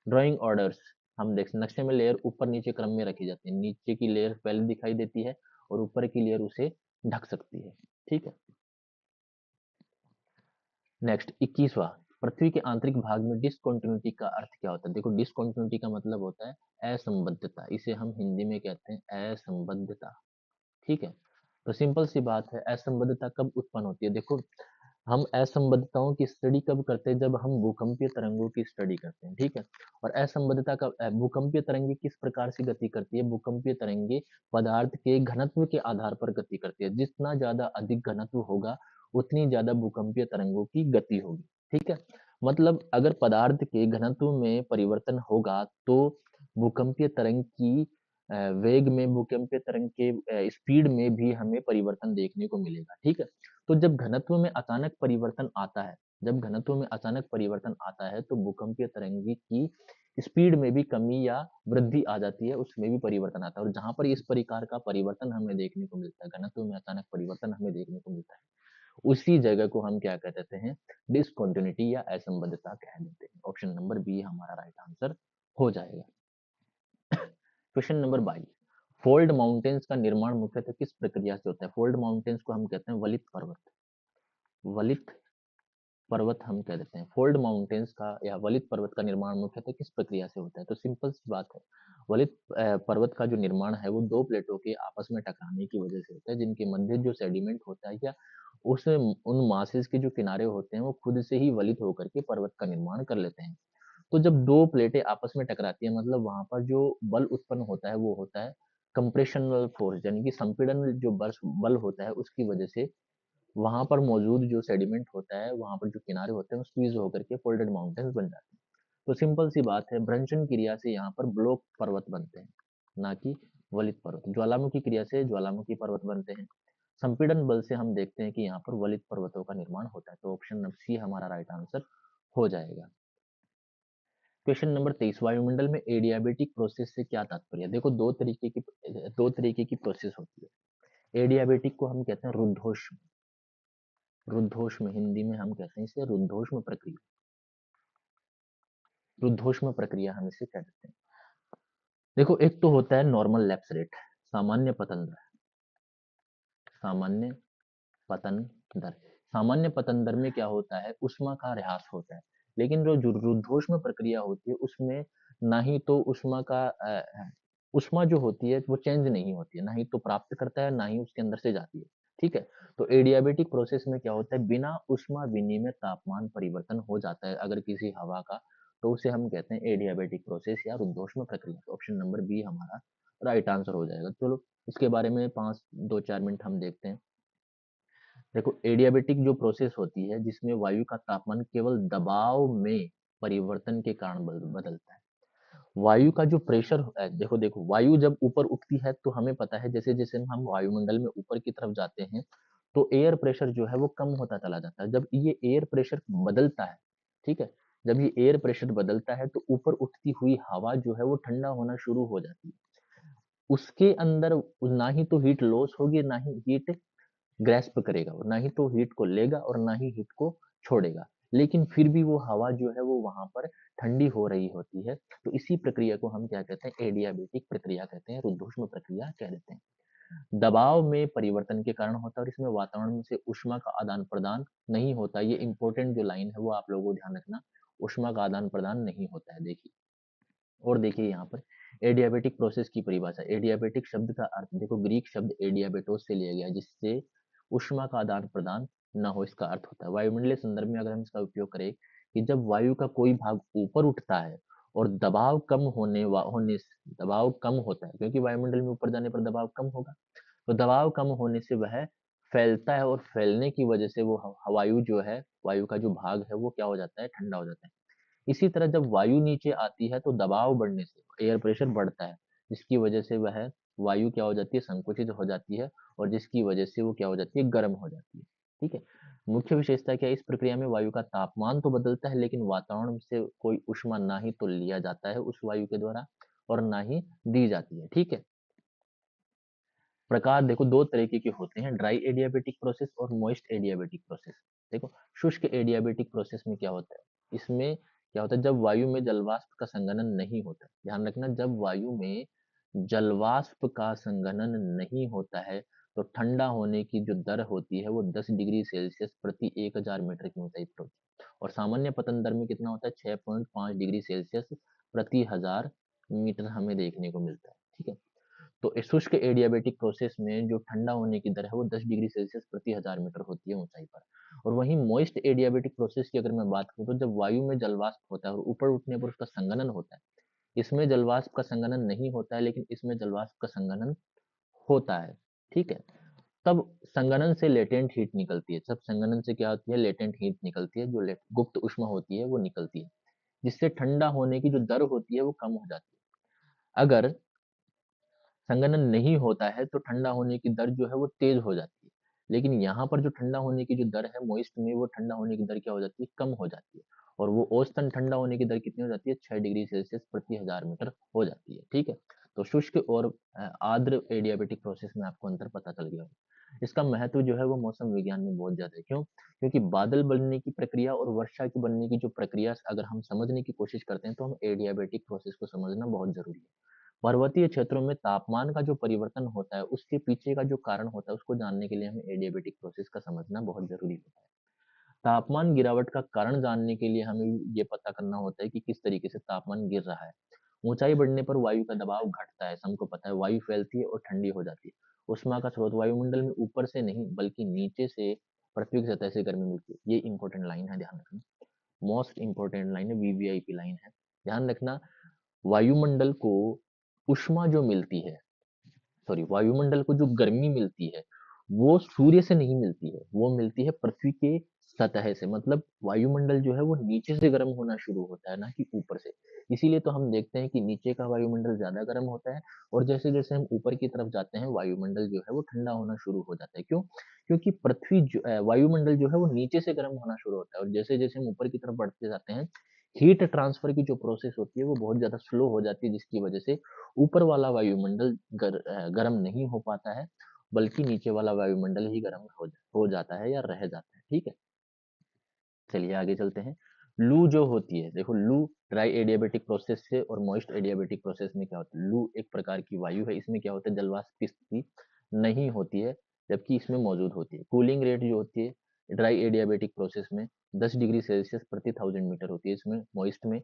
ड्राइंग ऑर्डर्स, हम देख नक्शे में लेयर ऊपर नीचे क्रम में रखी जाती है, नीचे की लेयर पहले दिखाई देती है और ऊपर की लेयर उसे ढक सकती है, ठीक है। नेक्स्ट 21वां, पृथ्वी के आंतरिक भाग में डिसकंटिन्यूटी का अर्थ क्या होता है? देखो डिसकंटिन्यूटी का मतलब होता है असंबद्धता, इसे हम हिंदी में कहते हैं असंबद्धता, ठीक है। तो सिंपल सी बात है, असंबद्धता कब उत्पन्न होती है? देखो हम असंबद्धताओं की स्टडी कब करते हैं? जब हम भूकंपीय तरंगों की स्टडी करते हैं, ठीक है। और असंबद्धता का भूकंपीय तरंगे किस प्रकार से गति करती है? भूकंपीय तरंगे पदार्थ के घनत्व के आधार पर गति करती है, जितना ज्यादा अधिक घनत्व होगा उतनी ज्यादा भूकंपीय तरंगों की गति होगी, ठीक है। मतलब अगर पदार्थ के घनत्व में परिवर्तन होगा तो भूकंपीय तरंग की वेग में, भूकंपीय तरंग के स्पीड में भी हमें परिवर्तन देखने को मिलेगा, ठीक है। तो जब घनत्व में अचानक परिवर्तन आता है, जब घनत्व में अचानक परिवर्तन आता है तो भूकंपीय तरंगी की स्पीड में भी कमी या वृद्धि आ जाती है, उसमें भी परिवर्तन आता है। और जहां पर इस प्रकार का परिवर्तन हमें देखने को मिलता है, घनत्व में अचानक परिवर्तन हमें देखने को मिलता है, उसी जगह को हम क्या कह देते हैं? डिसकंटिन्यूटी या असंबद्धता कह देते हैं। ऑप्शन नंबर बी हमारा राइट आंसर हो जाएगा। क्वेश्चन नंबर 22, फोल्ड माउंटेन्स का निर्माण मुख्यतः किस प्रक्रिया से होता है? फोल्ड माउंटेन्स को हम कहते हैं वलित पर्वत, वलित पर्वत हम कह देते हैं। फोल्ड माउंटेन्स का या वलित पर्वत का निर्माण मुख्यतः किस प्रक्रिया से होता है? तो सिंपल सी बात है, वलित पर्वत का जो निर्माण है वो दो प्लेटों के आपस में टकराने की वजह से होता है, जिनके मध्य जो सेडिमेंट होता है या उस उन मासेस के जो किनारे होते हैं वो खुद से ही वलित होकर के पर्वत का निर्माण कर लेते हैं। तो जब दो प्लेटें आपस में टकराती है, मतलब वहां पर जो बल उत्पन्न होता है वो होता है कंप्रेशनल फोर्स, यानी कि संपीड़न जो बल होता है उसकी वजह से वहां पर मौजूद जो सेडिमेंट होता है, वहां पर जो किनारे होते हैं वो स्क्वीज होकर के फोल्डेड माउंटेन्स बन जाते हैं। तो सिंपल सी बात है, भ्रंशन क्रिया से यहाँ पर ब्लॉक पर्वत बनते हैं, ना कि वलित पर्वत। ज्वालामुखी क्रिया से ज्वालामुखी पर्वत बनते हैं। संपीड़न बल से हम देखते हैं कि यहाँ पर वलित पर्वतों का निर्माण होता है। तो ऑप्शन नंबर सी हमारा राइट आंसर हो जाएगा। क्वेश्चन नंबर 23, वायुमंडल में एडियाबेटिक प्रोसेस से क्या तात्पर्य है? देखो दो तरीके की प्रोसेस होती है। एडियाबेटिक को हम कहते हैं रुद्धोष्म, रुद्धोष्म हिंदी में हम कहते हैं इसे रुद्धोष्म प्रक्रिया, रुद्धोष्म प्रक्रिया हम इसे कह देते हैं। देखो एक तो होता है नॉर्मल लैप्स रेट, सामान्य पतन दर, सामान्य पतन दर। सामान्य पतन दर में क्या होता है? ऊष्मा का ह्रास होता है। लेकिन जो रुद्धोष्म प्रक्रिया होती है उसमें ना ही तो ऊष्मा जो होती है वो चेंज नहीं होती है, ना ही तो प्राप्त करता है ना ही उसके अंदर से जाती है, ठीक है। तो एडियाबेटिक प्रोसेस में क्या होता है? बिना ऊष्मा विनिमय तापमान परिवर्तन हो जाता है अगर किसी हवा का, तो उसे हम कहते हैं एडियाबेटिक प्रोसेस या रुद्धोष्म प्रक्रिया। तो ऑप्शन नंबर बी हमारा राइट आंसर हो जाएगा। चलो इसके बारे में 5-2-4 मिनट हम देखते हैं। देखो एडियाबेटिक जो प्रोसेस होती है जिसमें वायु का तापमान केवल दबाव में परिवर्तन के कारण बदलता है। वायु का जो प्रेशर है, देखो देखो वायु जब ऊपर उठती है तो हमें पता है जैसे जैसे हम वायुमंडल में ऊपर की तरफ जाते हैं तो एयर प्रेशर जो है वो कम होता चला जाता है। जब ये एयर प्रेशर बदलता है, ठीक है, जब ये एयर प्रेशर बदलता है तो ऊपर उठती हुई हवा जो है वो ठंडा होना शुरू हो जाती है। उसके अंदर ना ही तो हीट लॉस होगी ना ही हीट ग्रैस्प करेगा, ना ही तो हीट को लेगा और ना ही हीट को छोड़ेगा, लेकिन फिर भी वो हवा जो है वो वहां पर ठंडी हो रही होती है। तो इसी प्रक्रिया को हम क्या कहते हैं? एडियाबेटिक प्रक्रिया कहते हैं, रुद्धोष्म प्रक्रिया कह देते हैं। दबाव में परिवर्तन के कारण होता है और इसमें वातावरण से ऊष्मा का आदान प्रदान नहीं होता। ये इंपॉर्टेंट जो लाइन है वो आप लोगों को ध्यान रखना, ऊष्मा का आदान प्रदान नहीं होता है। देखिए और देखिए यहाँ पर एडियाबेटिक प्रोसेस की परिभाषा। एडियाबेटिक शब्द का अर्थ देखो ग्रीक शब्द एडियाबेटोस से लिया गया है, जिससे ऊष्मा का आदान प्रदान न हो, इसका अर्थ होता है। वायुमंडलीय संदर्भ में अगर हम इसका उपयोग करें कि जब वायु का कोई भाग ऊपर उठता है और दबाव कम होने से दबाव कम होता है, क्योंकि वायुमंडल में ऊपर जाने पर दबाव कम होगा, तो दबाव कम होने से वह फैलता है और फैलने की वजह से वो वायु जो है, वायु का जो भाग है वो क्या हो जाता है? ठंडा हो जाता है। इसी तरह जब वायु नीचे आती है तो दबाव बढ़ने से एयर प्रेशर बढ़ता है, जिसकी वजह से वह वायु क्या हो जाती है? संकुचित हो जाती है और जिसकी वजह से वो क्या हो जाती है? गर्म हो जाती है, ठीक है। मुख्य विशेषता क्या है? इस प्रक्रिया में वायु का तापमान तो बदलता है लेकिन वातावरण से कोई ऊष्मा ना ही तो लिया जाता है उस वायु के द्वारा और ना ही दी जाती है, ठीक है। प्रकार देखो दो तरीके के होते हैं, ड्राई एडियाबेटिक प्रोसेस और मॉइस्ट एडियाबेटिक प्रोसेस। देखो शुष्क एडियाबेटिक प्रोसेस में क्या होता है? इसमें क्या होता है जब वायु में जलवाष्प का संघनन नहीं होता है, ध्यान रखना, जब वायु में जलवाष्प का संघनन नहीं होता है तो ठंडा होने की जो दर होती है वो 10 डिग्री सेल्सियस प्रति 1000 मीटर की ऊंचाई पर होती है, और सामान्य पतन दर में कितना होता है 6.5 डिग्री सेल्सियस प्रति 1000 मीटर हमें देखने को मिलता है। ठीक है, तो शुष्क एडियाबेटिक प्रोसेस में जो ठंडा होने की दर है वो 10 डिग्री सेल्सियस प्रति 1000 मीटर होती है ऊंचाई पर। और वहीं मॉइस्ट एडियाबेटिक प्रोसेस की अगर मैं बात करूं तो जब वायु में जलवाष्प होता है और ऊपर उठने पर उसका संघनन होता है, इसमें जलवाष्प का संघनन नहीं होता है लेकिन इसमें जलवाष्प का संघनन होता है। ठीक है, तब संघनन से लेटेंट हीट निकलती है, जब संघनन से क्या होती है लेटेंट हीट निकलती है, जो गुप्त उष्मा होती है वो निकलती है, जिससे ठंडा होने की जो दर होती है वो कम हो जाती है। अगर संघनन नहीं होता है तो ठंडा होने की दर जो है वो तेज हो जाती है, लेकिन यहाँ पर जो ठंडा होने की जो दर है मॉइस्ट में, वो ठंडा होने की दर क्या हो जाती है कम हो जाती है, और वो औसतन ठंडा होने की दर कितनी हो जाती है 6 डिग्री सेल्सियस प्रति 1000 मीटर हो जाती है। ठीक है, तो शुष्क और आर्द्र एडियाबेटिक प्रोसेस में आपको अंतर पता चल गया होगा। इसका महत्व जो है वो मौसम विज्ञान में बहुत ज्यादा है। क्यों? क्योंकि बादल बनने की प्रक्रिया और वर्षा की बनने की जो प्रक्रिया अगर हम समझने की कोशिश करते हैं तो हम एडियाबेटिक प्रोसेस को समझना बहुत जरूरी है। पर्वतीय क्षेत्रों में तापमान का जो परिवर्तन होता है उसके पीछे का जो कारण होता है उसको जानने के लिए हमें एडियाबेटिक प्रोसेस का समझना बहुत जरूरी होता है। तापमान गिरावट का कारण जानने के लिए हमें ये पता करना होता है कि किस तरीके से तापमान गिर रहा है। ऊंचाई बढ़ने पर वायु का दबाव घटता है, सबको पता है, वायु फैलती है और ठंडी हो जाती है। उष्मा का स्रोत वायुमंडल में ऊपर से नहीं बल्कि नीचे से पृथ्वी की सतह से गर्मी मिलती है। ये इंपॉर्टेंट लाइन है, ध्यान रखना, मोस्ट इंपॉर्टेंट लाइन है, वीवीआईपी लाइन है, ध्यान रखना। वायुमंडल को उष्मा जो मिलती है, सॉरी, वायुमंडल को जो गर्मी मिलती है वो सूर्य से नहीं मिलती है, वो मिलती है पृथ्वी के सतह से। मतलब वायुमंडल जो है वो नीचे से गर्म होना शुरू होता है, ना कि ऊपर से। इसीलिए तो हम देखते हैं कि नीचे का वायुमंडल ज्यादा गर्म होता है, और जैसे जैसे हम ऊपर की तरफ जाते हैं वायुमंडल जो है वो ठंडा होना शुरू हो जाता है। क्यों? क्योंकि वायुमंडल जो है वो नीचे से गर्म होना शुरू होता है, और जैसे जैसे हम ऊपर की तरफ बढ़ते जाते हैं हीट ट्रांसफर की जो प्रोसेस होती है वो बहुत ज्यादा स्लो हो जाती है, जिसकी वजह से ऊपर वाला वायुमंडल गर्म नहीं हो पाता है, बल्कि नीचे वाला वायुमंडल ही गर्म हो जाता है या रह जाता है। ठीक है, चलिए आगे चलते हैं। लू जो होती है, देखो लू ड्राई एडियाबेटिक प्रोसेस से और मॉइस्ट एडियाबेटिक प्रोसेस में क्या होता है, लू एक प्रकार की वायु है, इसमें क्या होता है जलवाष्प की स्थिति नहीं होती है, जबकि इसमें मौजूद होती है। कूलिंग रेट जो होती है ड्राई एडियाबेटिक प्रोसेस में 10 डिग्री सेल्सियस प्रति 1000 मीटर होती है, इसमें मॉइस्ट में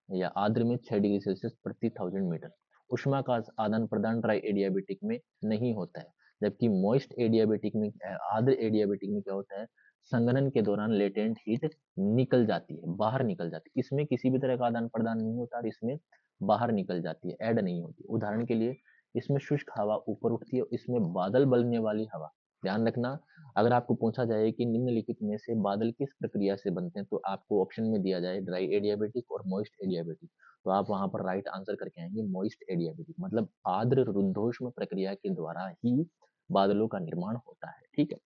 या आर्द्र में 6 डिग्री सेल्सियस प्रति 1000 मीटर। उष्मा का आदान प्रदान ड्राई एडियाबेटिक में नहीं होता है, जबकि मॉइस्ट एडियाबेटिक में आर्द्र एडियाबेटिक में क्या होता है, संघनन के दौरान लेटेंट हीट निकल जाती है, बाहर निकल जाती है। इसमें किसी भी तरह का आदान प्रदान नहीं होता और इसमें बाहर निकल जाती है, ऐड नहीं होती। उदाहरण के लिए इसमें शुष्क हवा ऊपर उठती है, इसमें बादल बनने वाली हवा। ध्यान रखना, अगर आपको पूछा जाए कि निम्नलिखित में से बादल किस प्रक्रिया से बनते हैं तो आपको ऑप्शन में दिया जाए ड्राई एडियाबेटिक और मॉइस्ट एडियाबेटिक, तो आप वहां पर राइट आंसर करके आएंगे मॉइस्ट एडियाबेटिक, मतलब आर्द्र रुद्धोष्म प्रक्रिया के द्वारा ही बादलों का निर्माण होता है। ठीक है,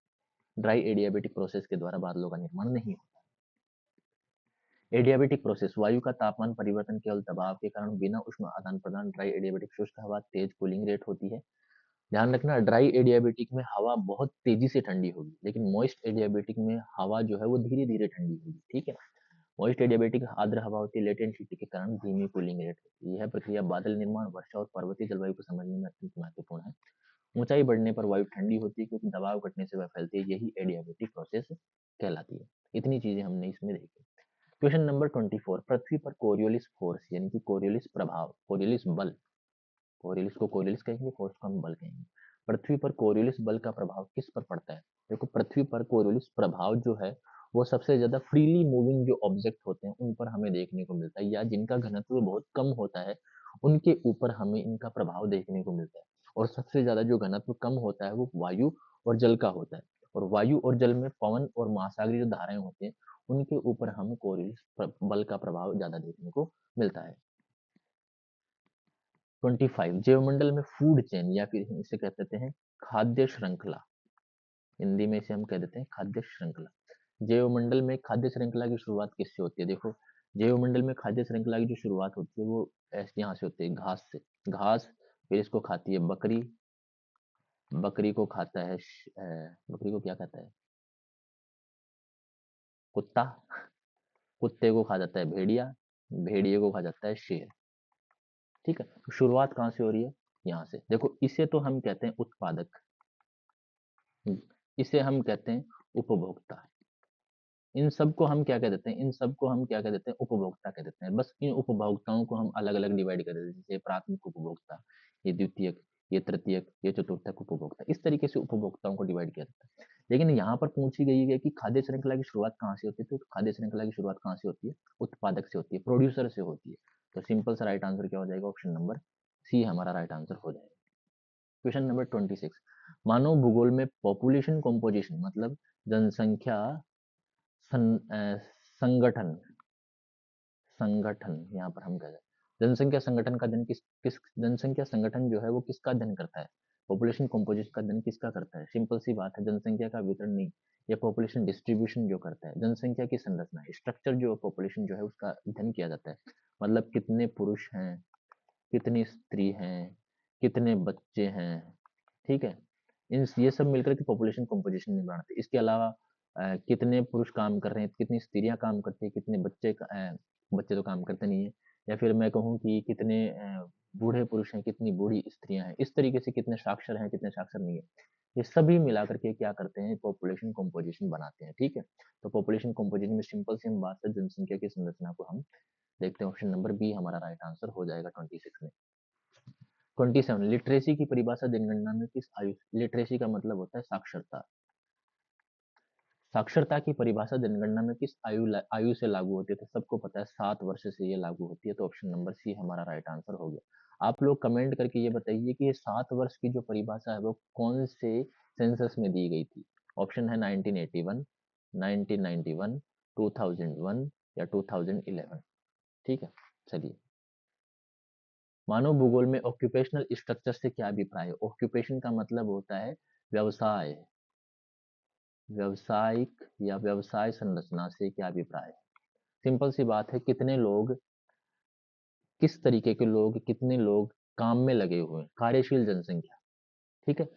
ड्राई एडियाबेटिक प्रोसेस के द्वारा बादलों का निर्माण नहीं होता। एडियाबेटिक प्रोसेस वायु का तापमान परिवर्तन केवल दबाव के कारण बिना उष्मा आदान प्रदान, ड्राई एडियाबेटिक शुष्क हवा तेज कूलिंग रेट होती है। ध्यान रखना, ड्राई एडियाबेटिक में हवा बहुत तेजी से ठंडी होगी, लेकिन मॉइस्ट एडियाबेटिक में हवा जो है वो धीरे धीरे ठंडी होगी। ठीक है, मॉइस्ट एडियाबेटिक आर्द्र हवा होती है, लेटेंट हीट के कारण धीमी कूलिंग रेट होती है। यह प्रक्रिया बादल निर्माण, वर्षा और पर्वतीय जलवायु को समझने में अत्यंत महत्वपूर्ण है। ऊंचाई बढ़ने पर वायु ठंडी होती है क्योंकि दबाव घटने से वह फैलती है, यही एडियाबेटिक प्रोसेस कहलाती है। इतनी चीजें हमने इसमें देखी। क्वेश्चन नंबर 24, पृथ्वी पर कोरियोलिस फोर्स यानी कि कोरियोलिस प्रभाव, कोरियोलिस बल, कोरियोलिस को कोरियोलिस कहेंगे, फोर्स को हम बल कहेंगे। पृथ्वी पर कोरियोलिस बल का प्रभाव किस पर पड़ता है? देखो, पृथ्वी पर कोरियोलिस प्रभाव जो है वो सबसे ज्यादा फ्रीली मूविंग जो ऑब्जेक्ट होते हैं उन पर हमें देखने को मिलता है, या जिनका घनत्व बहुत कम होता है उनके ऊपर हमें इनका प्रभाव देखने को मिलता है। और सबसे ज्यादा जो घनत्व कम होता है वो वायु और जल का होता है, और वायु और जल में पवन और महासागरीय जो धाराएं होती हैं उनके ऊपर हमें कोरियोलिस बल का प्रभाव ज्यादा देखने को मिलता है। 25, जैवमंडल में फूड चेन या फिर इसे कह देते हैं खाद्य श्रृंखला, हिंदी में इसे हम कह देते हैं खाद्य श्रृंखला। जैवमंडल में खाद्य श्रृंखला की शुरुआत किससे होती है? देखो, जैवमंडल में खाद्य श्रृंखला की जो शुरुआत होती है वो ऐसे यहाँ से होती है, घास से। घास, फिर इसको खाती है बकरी, बकरी को खाता है बकरी को क्या खाता है, कुत्ता, कुत्ते को खा जाता है भेड़िया, भेड़िए को खा जाता है शेर। ठीक है, तो शुरुआत कहाँ से हो रही है? यहाँ से। देखो इसे तो हम कहते हैं उत्पादक, इसे हम कहते हैं उपभोक्ता। इन सबको हम क्या कह देते हैं? इन सबको हम क्या कह देते हैं? उपभोक्ता कह देते हैं। बस इन उपभोक्ताओं को हम अलग अलग डिवाइड कर देते हैं, जैसे प्राथमिक उपभोक्ता, ये द्वितीयक, ये तृतीयक, ये चतुर्थक उपभोक्ता। इस तरीके से उपभोक्ताओं को डिवाइड किया जाता है। लेकिन यहाँ पर पूछी गई है कि खाद्य श्रृंखला की शुरुआत कहाँ से होती है? तो खाद्य श्रृंखला की शुरुआत कहाँ से होती है? उत्पादक से होती है, प्रोड्यूसर से होती है। तो सिंपल सा राइट आंसर क्या हो जाएगा? ऑप्शन नंबर सी हमारा राइट आंसर हो जाएगा। क्वेश्चन नंबर 26, मानव भूगोल में पॉपुलेशन कंपोजिशन मतलब जनसंख्या संगठन, संगठन यहाँ पर हम कह रहे हैं जनसंख्या संगठन का अध्ययन किस जनसंख्या संगठन जो है वो किसका अध्ययन करता है? पॉपुलेशन कंपोजिशन का अध्ययन किसका करता है? सिंपल सी बात है, जनसंख्या का वितरण नहीं, या पॉपुलेशन डिस्ट्रीब्यूशन जो करता है, जनसंख्या की संरचना स्ट्रक्चर जो पॉपुलेशन जो है उसका अध्ययन किया जाता है। मतलब कितने पुरुष हैं, कितनी स्त्री हैं, कितने बच्चे हैं, ठीक है, इन ये सब मिलकर के पॉपुलेशन कंपोजिशन में बनाते हैं। इसके अलावा कितने पुरुष काम कर रहे हैं, कितनी स्त्रियां काम करती हैं, कितने बच्चे तो काम करते नहीं है, या फिर मैं कहूँ कि कितने बूढ़े पुरुष हैं, कितनी बूढ़ी स्त्रियां हैं, इस तरीके से कितने साक्षर हैं, कितने साक्षर नहीं है, ये सभी मिला करके क्या करते हैं? पॉपुलेशन कंपोजिशन बनाते हैं। ठीक है, तो पॉपुलेशन कंपोजिशन में सिंपल सी हम बात है, जनसंख्या की संरचना को हम देखते हैं। ऑप्शन नंबर बी हमारा राइट आंसर हो जाएगा 26 में। 27, लिटरेसी की परिभाषा जनगणना में किस आयु? लिटरेसी का मतलब होता है साक्षरता। साक्षरता की परिभाषा जनगणना में किस आयु से लागू होती है? तो सबको पता है 7 वर्ष से ये लागू होती है। तो ऑप्शन नंबर सी हमारा राइट आंसर हो गया। आप लोग कमेंट करके ये बताइए कि ये 7 वर्ष की जो परिभाषा है वो कौन से सेंसस में दी गई थी? ऑप्शन है 1981, 1991, 2001 या 2011। ठीक है, चलिए। मानव भूगोल में ऑक्यूपेशनल स्ट्रक्चर से क्या अभिप्राय है? ऑक्यूपेशन का मतलब होता है व्यवसाय, व्यवसायिक या व्यवसाय संरचना से क्या अभिप्राय है? सिंपल सी बात है, कितने लोग, किस तरीके के लोग, कितने लोग काम में लगे हुए हैं, कार्यशील जनसंख्या। ठीक है,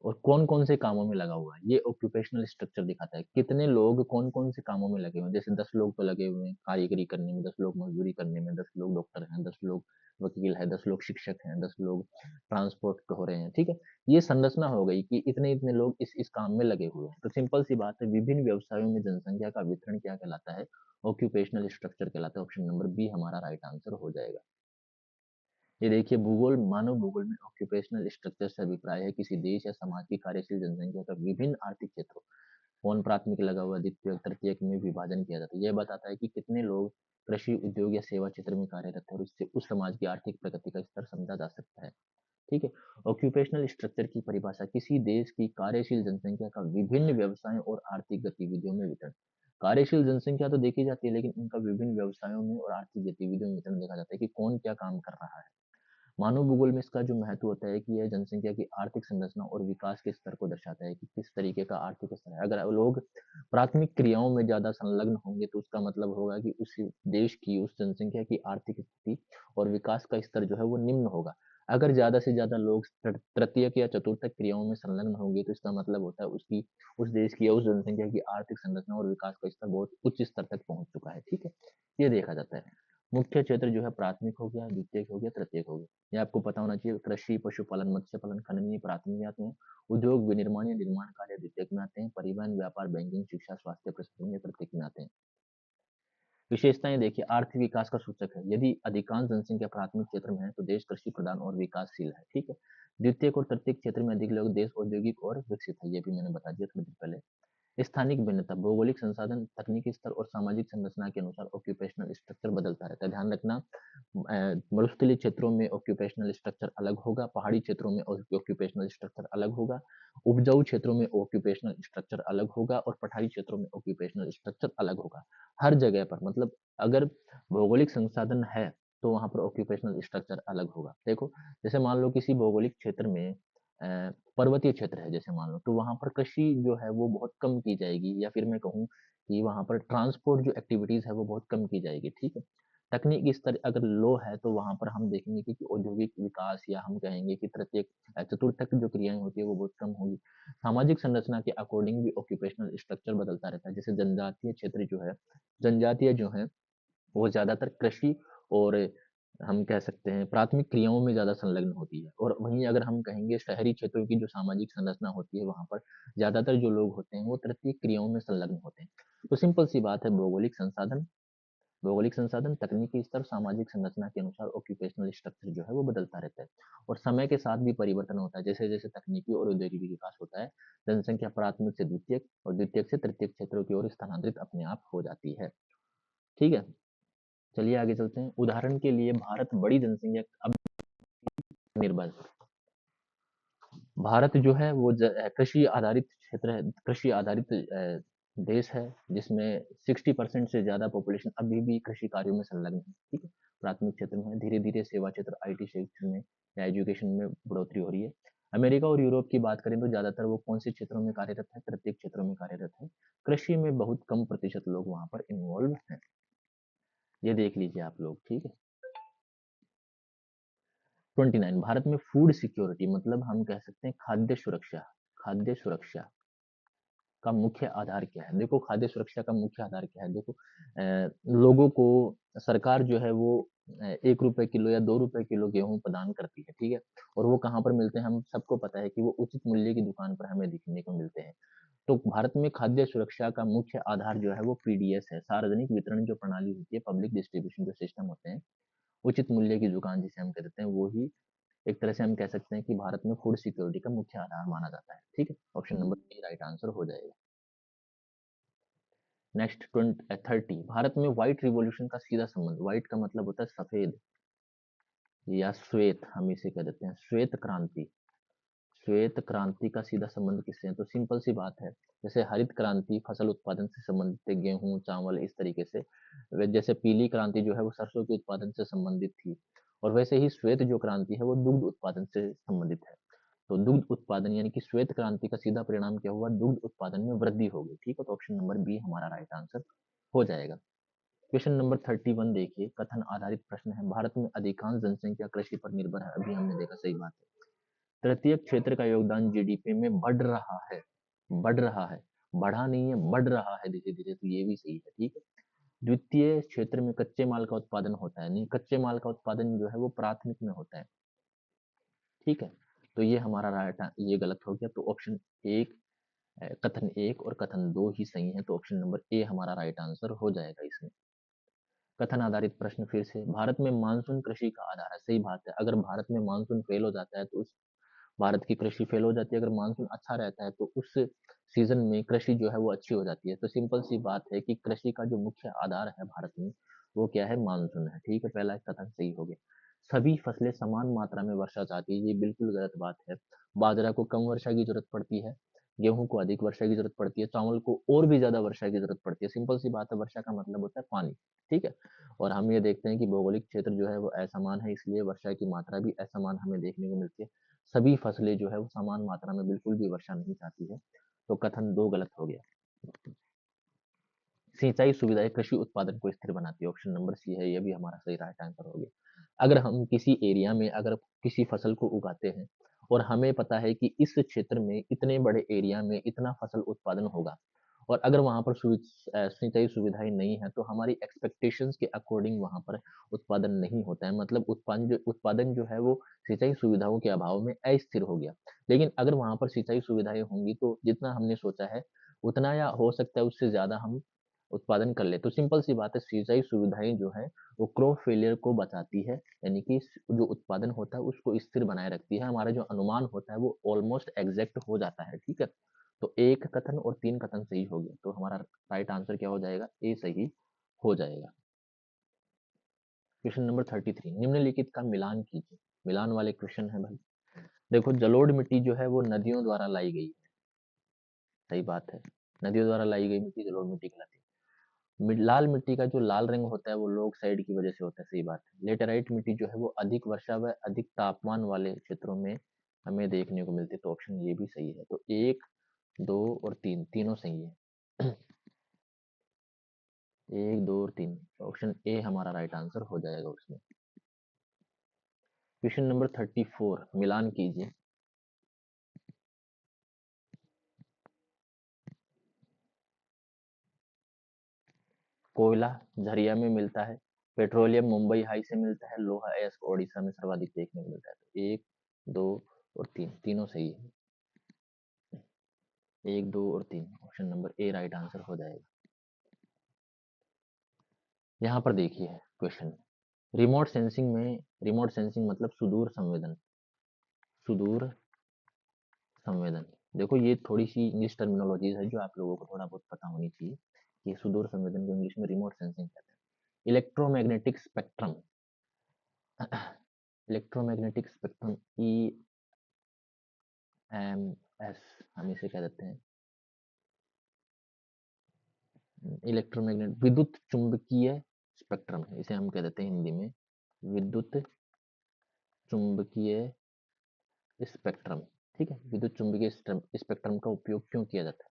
और कौन-कौन से कामों में लगा हुआ है, ये ऑक्यूपेशनल स्ट्रक्चर दिखाता है। कितने लोग कौन-कौन से कामों में लगे हुए हैं, जैसे 10 लोग तो लगे हुए हैं कारीगरी करने में, 10 लोग मजदूरी करने में, 10 लोग डॉक्टर हैं, 10 लोग वकील हैं, 10 लोग शिक्षक हैं, 10 लोग ट्रांसपोर्ट हो रहे हैं। ठीक है, ये संरचना हो गई कि इतने-इतने लोग इस काम में लगे हुए हैं। तो सिंपल सी बात है, विभिन्न व्यवसायों में जनसंख्या का वितरण क्या कहलाता है? ऑक्यूपेशनल स्ट्रक्चर कहलाता है। ऑप्शन नंबर बी हमारा राइट आंसर हो जाएगा। ये देखिए, भूगोल, मानव भूगोल में ऑक्यूपेशनल स्ट्रक्चर से अभिप्राय है किसी देश या समाज की कार्यशील जनसंख्या का विभिन्न आर्थिक क्षेत्रों, कौन प्राथमिक लगा हुआ, द्वितीयक, तृतीयक में विभाजन किया जाता है। यह बताता है कि कितने लोग कृषि, उद्योग या सेवा क्षेत्र में कार्यरत है, और इससे उस समाज की आर्थिक प्रगति का स्तर समझा जा सकता है। ठीक है, ऑक्यूपेशनल स्ट्रक्चर की परिभाषा किसी देश की कार्यशील जनसंख्या का विभिन्न व्यवसायों और आर्थिक गतिविधियों में वितरण। कार्यशील जनसंख्या तो देखी जाती है, लेकिन उनका विभिन्न व्यवसायों में और आर्थिक गतिविधियों में वितरण देखा जाता है कि कौन क्या काम कर रहा है। मानव भूगोल में इसका जो महत्व होता है कि यह जनसंख्या की आर्थिक संरचना और विकास के स्तर को दर्शाता है कि किस तरीके का आर्थिक स्तर है। अगर लोग प्राथमिक क्रियाओं में ज्यादा संलग्न होंगे तो उसका मतलब होगा कि उस देश की, उस जनसंख्या की आर्थिक स्थिति और विकास का स्तर जो है वो निम्न होगा। अगर ज्यादा से ज्यादा लोग तृतीयक या चतुर्थक क्रियाओं में संलग्न होंगे तो इसका मतलब होता है उसकी, उस देश की या उस जनसंख्या की आर्थिक संरचना और विकास का स्तर बहुत उच्च स्तर तक पहुंच चुका है। ठीक है, ये देखा जाता है। मुख्य क्षेत्र जो है प्राथमिक हो गया, द्वितीयक हो गया, तृतीयक हो गया। ये आपको पता होना चाहिए। कृषि, पशुपालन, मत्स्य पालन, खनन ये प्राथमिक में आते हैं। उद्योग, विनिर्माण या निर्माण कार्य द्वितीयक में आते हैं। परिवहन, व्यापार, बैंकिंग, शिक्षा, स्वास्थ्य, प्रशासन ये तृतीयक में आते हैं। विशेषताएं देखिए, आर्थिक विकास का सूचक है। यदि अधिकांश जनसंख्या प्राथमिक क्षेत्र में है तो देश कृषि प्रधान और विकासशील है। ठीक है, द्वितीयक और तृतीयक क्षेत्र में अधिक लोग, देश औद्योगिक और विकसित है। ये भी मैंने बता दिया थोड़ी देर पहले। स्थानिक भिन्नता, भौगोलिक संसाधन, तकनीकी स्तर और सामाजिक संरचना के अनुसार ऑक्यूपेशनल स्ट्रक्चर बदलता रहता है। ध्यान रखना, मरुस्थलीय क्षेत्रों में ऑक्यूपेशनल स्ट्रक्चर अलग होगा, पहाड़ी क्षेत्रों में ऑक्यूपेशनल स्ट्रक्चर अलग होगा, उपजाऊ क्षेत्रों में ऑक्यूपेशनल स्ट्रक्चर अलग होगा, और पठारी क्षेत्रों में ऑक्यूपेशनल स्ट्रक्चर अलग होगा। हर जगह पर, मतलब अगर भौगोलिक संसाधन है तो वहां पर ऑक्यूपेशनल स्ट्रक्चर अलग होगा। देखो, जैसे मान लो किसी भौगोलिक क्षेत्र में पर्वतीय क्षेत्र है, जैसे मान लो, तो वहां पर कृषि जो है वो बहुत कम की जाएगी, या फिर मैं कहूँ कि वहां पर ट्रांसपोर्ट जो एक्टिविटीज है वो बहुत कम की जाएगी। ठीक है, तकनीकी स्तर अगर लो है तो वहां पर हम देखेंगे कि औद्योगिक विकास, या हम कहेंगे कि तृतीयक, चतुर्थक जो क्रियाएं होती है वो बहुत कम होगी। सामाजिक संरचना के अकॉर्डिंग भी ऑक्यूपेशनल स्ट्रक्चर बदलता रहता है। जैसे जनजातीय क्षेत्र जो है, जनजातीय जो है वो ज़्यादातर कृषि और हम कह सकते हैं प्राथमिक क्रियाओं में ज़्यादा संलग्न होती है। और वहीं अगर हम कहेंगे शहरी क्षेत्रों की जो सामाजिक संरचना होती है, वहाँ पर ज़्यादातर जो लोग होते हैं वो तृतीयक क्रियाओं में संलग्न होते हैं। तो सिंपल सी बात है, भौगोलिक संसाधन, तकनीकी स्तर, सामाजिक संरचना के अनुसार ऑक्यूपेशनल स्ट्रक्चर जो है वो बदलता रहता है। और समय के साथ भी परिवर्तन होता है। जैसे-जैसे तकनीकी और औद्योगिक विकास होता है, जनसंख्या प्राथमिक से द्वितीयक और द्वितीयक से तृतीयक क्षेत्रों की ओर स्थानांतरित अपने आप हो जाती है। ठीक है? चलिए आगे चलते हैं। उदाहरण के लिए भारत बड़ी जनसंख्या अब निर्भर भारत जो है वो कृषि आधारित क्षेत्र है, कृषि आधारित देश है, जिसमें 60% से ज़्यादा पॉपुलेशन अभी भी कृषि कार्यों में संलग्न है। ठीक है? प्राथमिक क्षेत्र में धीरे-धीरे सेवा क्षेत्र, आईटी क्षेत्र में या एजुकेशन में बढ़ोतरी हो रही है। अमेरिका और यूरोप की बात करें तो ज़्यादातर वो कौन से क्षेत्रों में कार्यरत है? तृतीयक क्षेत्रों में कार्यरत है। कृषि में बहुत कम प्रतिशत लोग वहाँ पर इन्वॉल्व हैं। ये देख लीजिए आप लोग, ठीक है? 29 भारत में फूड सिक्योरिटी मतलब हम कह सकते हैं खाद्य सुरक्षा का मुख्य आधार क्या है? देखो खाद्य सुरक्षा का मुख्य आधार क्या है? देखो लोगों को सरकार जो है वो ₹1 किलो या ₹2 किलो गेहूँ प्रदान करती है, ठीक है? और वो कहाँ पर मिलते हैं? हम सबको पता है कि वो उचित मूल्य की दुकान पर हमें दिखने को मिलते हैं। तो भारत में खाद्य सुरक्षा का मुख्य आधार जो है वो पीडीएस है, सार्वजनिक वितरण जो प्रणाली होती है, पब्लिक डिस्ट्रीब्यूशन जो सिस्टम होते हैं, उचित मूल्य की दुकान जिसे हम कहते हैं, वो ही एक तरह से हम कह सकते हैं कि भारत में फूड सिक्योरिटी का मुख्य आधार माना जाता है। ठीक है? Option number B right answer हो जाएगा। नेक्स्ट 30 भारत में व्हाइट रिवॉल्यूशन का सीधा संबंध, व्हाइट का मतलब होता है सफेद या श्वेत, हम इसे कह देते हैं श्वेत क्रांति। श्वेत क्रांति का सीधा संबंध किससे है? तो सिंपल सी बात है, जैसे हरित क्रांति फसल उत्पादन से संबंधित थे, गेहूं चावल इस तरीके से। जैसे पीली क्रांति जो है वो सरसों के उत्पादन से संबंधित थी, और वैसे ही श्वेत जो क्रांति है वो दुग्ध उत्पादन से संबंधित है। तो दुग्ध उत्पादन यानी कि श्वेत क्रांति का सीधा परिणाम क्या हुआ? दुग्ध उत्पादन में वृद्धि हो गई। ठीक है? तो ऑप्शन नंबर बी हमारा राइट आंसर हो जाएगा। क्वेश्चन नंबर 31 देखिए, कथन आधारित प्रश्न है। भारत में अधिकांश जनसंख्या कृषि पर निर्भर है, अभी हमने देखा, सही बात है। तृतीयक क्षेत्र का योगदान जीडीपी में बढ़ रहा है, बढ़ रहा है, बढ़ा नहीं है, बढ़ रहा है धीरे धीरे, तो ये भी सही है। ठीक है? द्वितीय क्षेत्र में कच्चे माल का उत्पादन होता है, नहीं, कच्चे माल का उत्पादन जो है वो प्राथमिक में होता है। ठीक है? तो ये हमारा राइट, ये गलत हो गया। तो ऑप्शन एक, कथन एक और कथन दो ही सही है, तो ऑप्शन नंबर ए हमारा राइट आंसर हो जाएगा इसमें। कथन आधारित प्रश्न फिर से, भारत में मानसून कृषि का आधार है, सही बात है। अगर भारत में मानसून फेल हो जाता है तो उस भारत की कृषि फेल हो जाती है। अगर मानसून अच्छा रहता है तो उस सीजन में कृषि जो है वो अच्छी हो जाती है। तो सिंपल सी बात है कि कृषि का जो मुख्य आधार है भारत में, वो क्या है? मानसून है। ठीक है? पहला कथन सही हो गया। सभी फसलें समान मात्रा में वर्षा चाहती है, ये बिल्कुल गलत बात है। बाजरा को कम वर्षा की जरूरत पड़ती है, गेहूं को अधिक वर्षा की जरूरत पड़ती है, चावल को और भी ज्यादा वर्षा की जरूरत पड़ती है। सिंपल सी बात है, वर्षा का मतलब होता है पानी। ठीक है? और हम ये देखते हैं कि भौगोलिक क्षेत्र जो है वो असमान है, इसलिए वर्षा की मात्रा भी असमान हमें देखने को मिलती है। सभी फसलें जो है वो समान मात्रा में बिल्कुल भी वर्षा नहीं चाहती है। तो कथन दो गलत हो गया। सिंचाई सुविधाएं कृषि उत्पादन को स्थिर बनाती है, ऑप्शन नंबर सी है, ये भी हमारा सही राइट आंसर हो गया। अगर हम किसी एरिया में अगर किसी फसल को उगाते हैं और हमें पता है कि इस क्षेत्र में इतने बड़े एरिया में इतना फसल उत्पादन होगा, और अगर वहां पर सिंचाई सुविधाएं नहीं है, तो हमारी एक्सपेक्टेशंस के अकॉर्डिंग वहां पर उत्पादन नहीं होता है। मतलब उत्पादन जो है वो सिंचाई सुविधाओं के अभाव में अस्थिर हो गया। लेकिन अगर वहां पर सिंचाई सुविधाएं होंगी तो जितना हमने सोचा है उतना, या हो सकता है उससे ज्यादा हम उत्पादन कर ले। तो सिंपल सी बात है, सिंचाई सुविधाएं जो है वो क्रॉप फेलियर को बचाती है, यानी कि जो उत्पादन होता है उसको स्थिर बनाए रखती है। हमारा जो अनुमान होता है वो ऑलमोस्ट एग्जैक्ट हो जाता है। ठीक है? तो एक कथन और तीन कथन सही हो गया, तो हमारा राइट आंसर क्या हो जाएगा? ए सही हो जाएगा। क्वेश्चन नंबर 33, निम्नलिखित का मिलान कीजिए। मिलान वाले क्वेश्चन है भाई। देखो, जलोढ़ मिट्टी जो है वो नदियों द्वारा लाई गई है, सही बात है। नदियों द्वारा लाई गई मिट्टी जलोढ़ मिट्टी कहलाती है। लाल मिट्टी का जो लाल रंग होता है वो लोग साइड की वजह से होता है, सही बात है। लेटेराइट मिट्टी जो है वो अधिक वर्षा व अधिक तापमान वाले क्षेत्रों में हमें देखने को मिलती है, तो ऑप्शन ये भी सही है। तो एक, दो और तीन, तीनों सही है। एक, दो और तीन, ऑप्शन ए हमारा राइट आंसर हो जाएगा उसमें। क्वेश्चन नंबर 34, मिलान कीजिए। कोयला झरिया में मिलता है, पेट्रोलियम मुंबई हाई से मिलता है, लोहा अयस्क ओडिशा में सर्वाधिक देखने को मिलता है। तो एक, दो और तीन, तीनों सही है। एक, दो और तीन, option number A right answer हो जाएगा। यहाँ पर देखिए क्वेश्चन, रिमोट सेंसिंग में, रिमोट सेंसिंग मतलब सुदूर संवेदन, सुदूर संवेदन। देखो ये थोड़ी सी इंग्लिश टर्मिनोलॉजीज है जो आप लोगों को थोड़ा बहुत पता होनी चाहिए कि सुदूर संवेदन को इंग्लिश में रिमोट सेंसिंग कहते हैं। Electromagnetic spectrum, electromagnetic spectrum, E M S हम इसे कह देते हैं, इलेक्ट्रोमैग्नेट विद्युत चुंबकीय स्पेक्ट्रम है, इसे हम कह देते हैं हिंदी में विद्युत चुंबकीय स्पेक्ट्रम। ठीक है, विद्युत चुंबकीय स्पेक्ट्रम का उपयोग क्यों किया जाता है?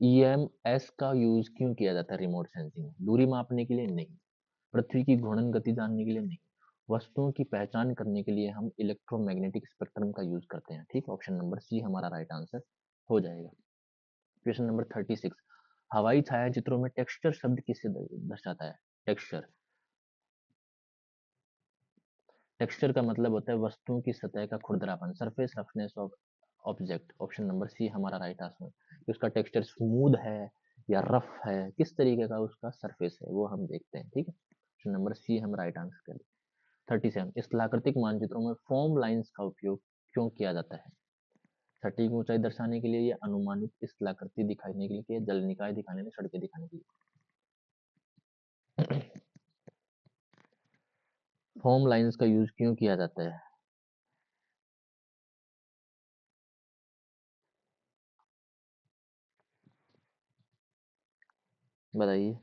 ईएमएस का यूज क्यों किया जाता है रिमोट सेंसिंग में? दूरी मापने के लिए नहीं, पृथ्वी की घूर्णन गति जानने के लिए नहीं, वस्तुओं की पहचान करने के लिए हम इलेक्ट्रोमैग्नेटिक स्पेक्ट्रम का यूज करते हैं। ठीक, ऑप्शन नंबर सी हमारा राइट आंसर हो जाएगा। क्वेश्चन नंबर 36, हवाई छायाचित्रों में टेक्सचर शब्द किसे दर्शाता है? टेक्सचर, टेक्सचर का मतलब होता है वस्तुओं की सतह का खुरदरापन, surface roughness of object. Option number C हमारा राइट आंसर, कि उसका टेक्सचर स्मूथ है या रफ है, किस तरीके का उसका सरफेस है वो हम देखते हैं। ठीक है, ऑप्शन नंबर सी हम राइट आंसर करें। 37, स्थलाकृतिक मानचित्रों में फॉर्म लाइंस का उपयोग क्यों किया जाता है? सटीक ऊंचाई दर्शाने के लिए या अनुमानित स्थलाकृति दिखाने के लिए, जल निकाय दिखाने में, सड़कें दिखाने के लिए? फॉर्म लाइंस का यूज क्यों किया जाता है? बताइए।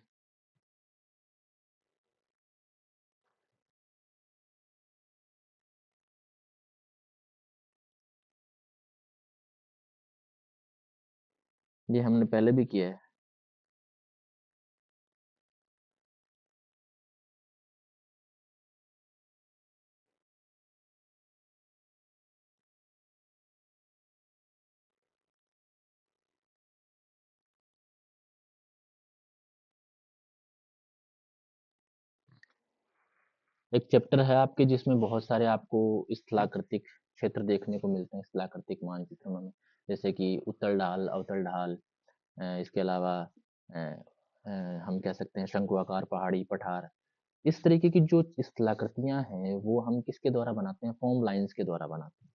ये हमने पहले भी किया है। एक चैप्टर है आपके जिसमें बहुत सारे आपको स्थलाकृतिक क्षेत्र देखने को मिलते हैं, स्थलाकृतिक मानचित्र में, जैसे कि उत्तल ढाल, अवतल ढाल, इसके अलावा अ, हम कह सकते हैं शंकुआकार पहाड़ी पठार। इस तरीके की जो स्थलाकृतियां हैं वो हम किसके द्वारा बनाते हैं? फॉर्म लाइंस के द्वारा बनाते हैं।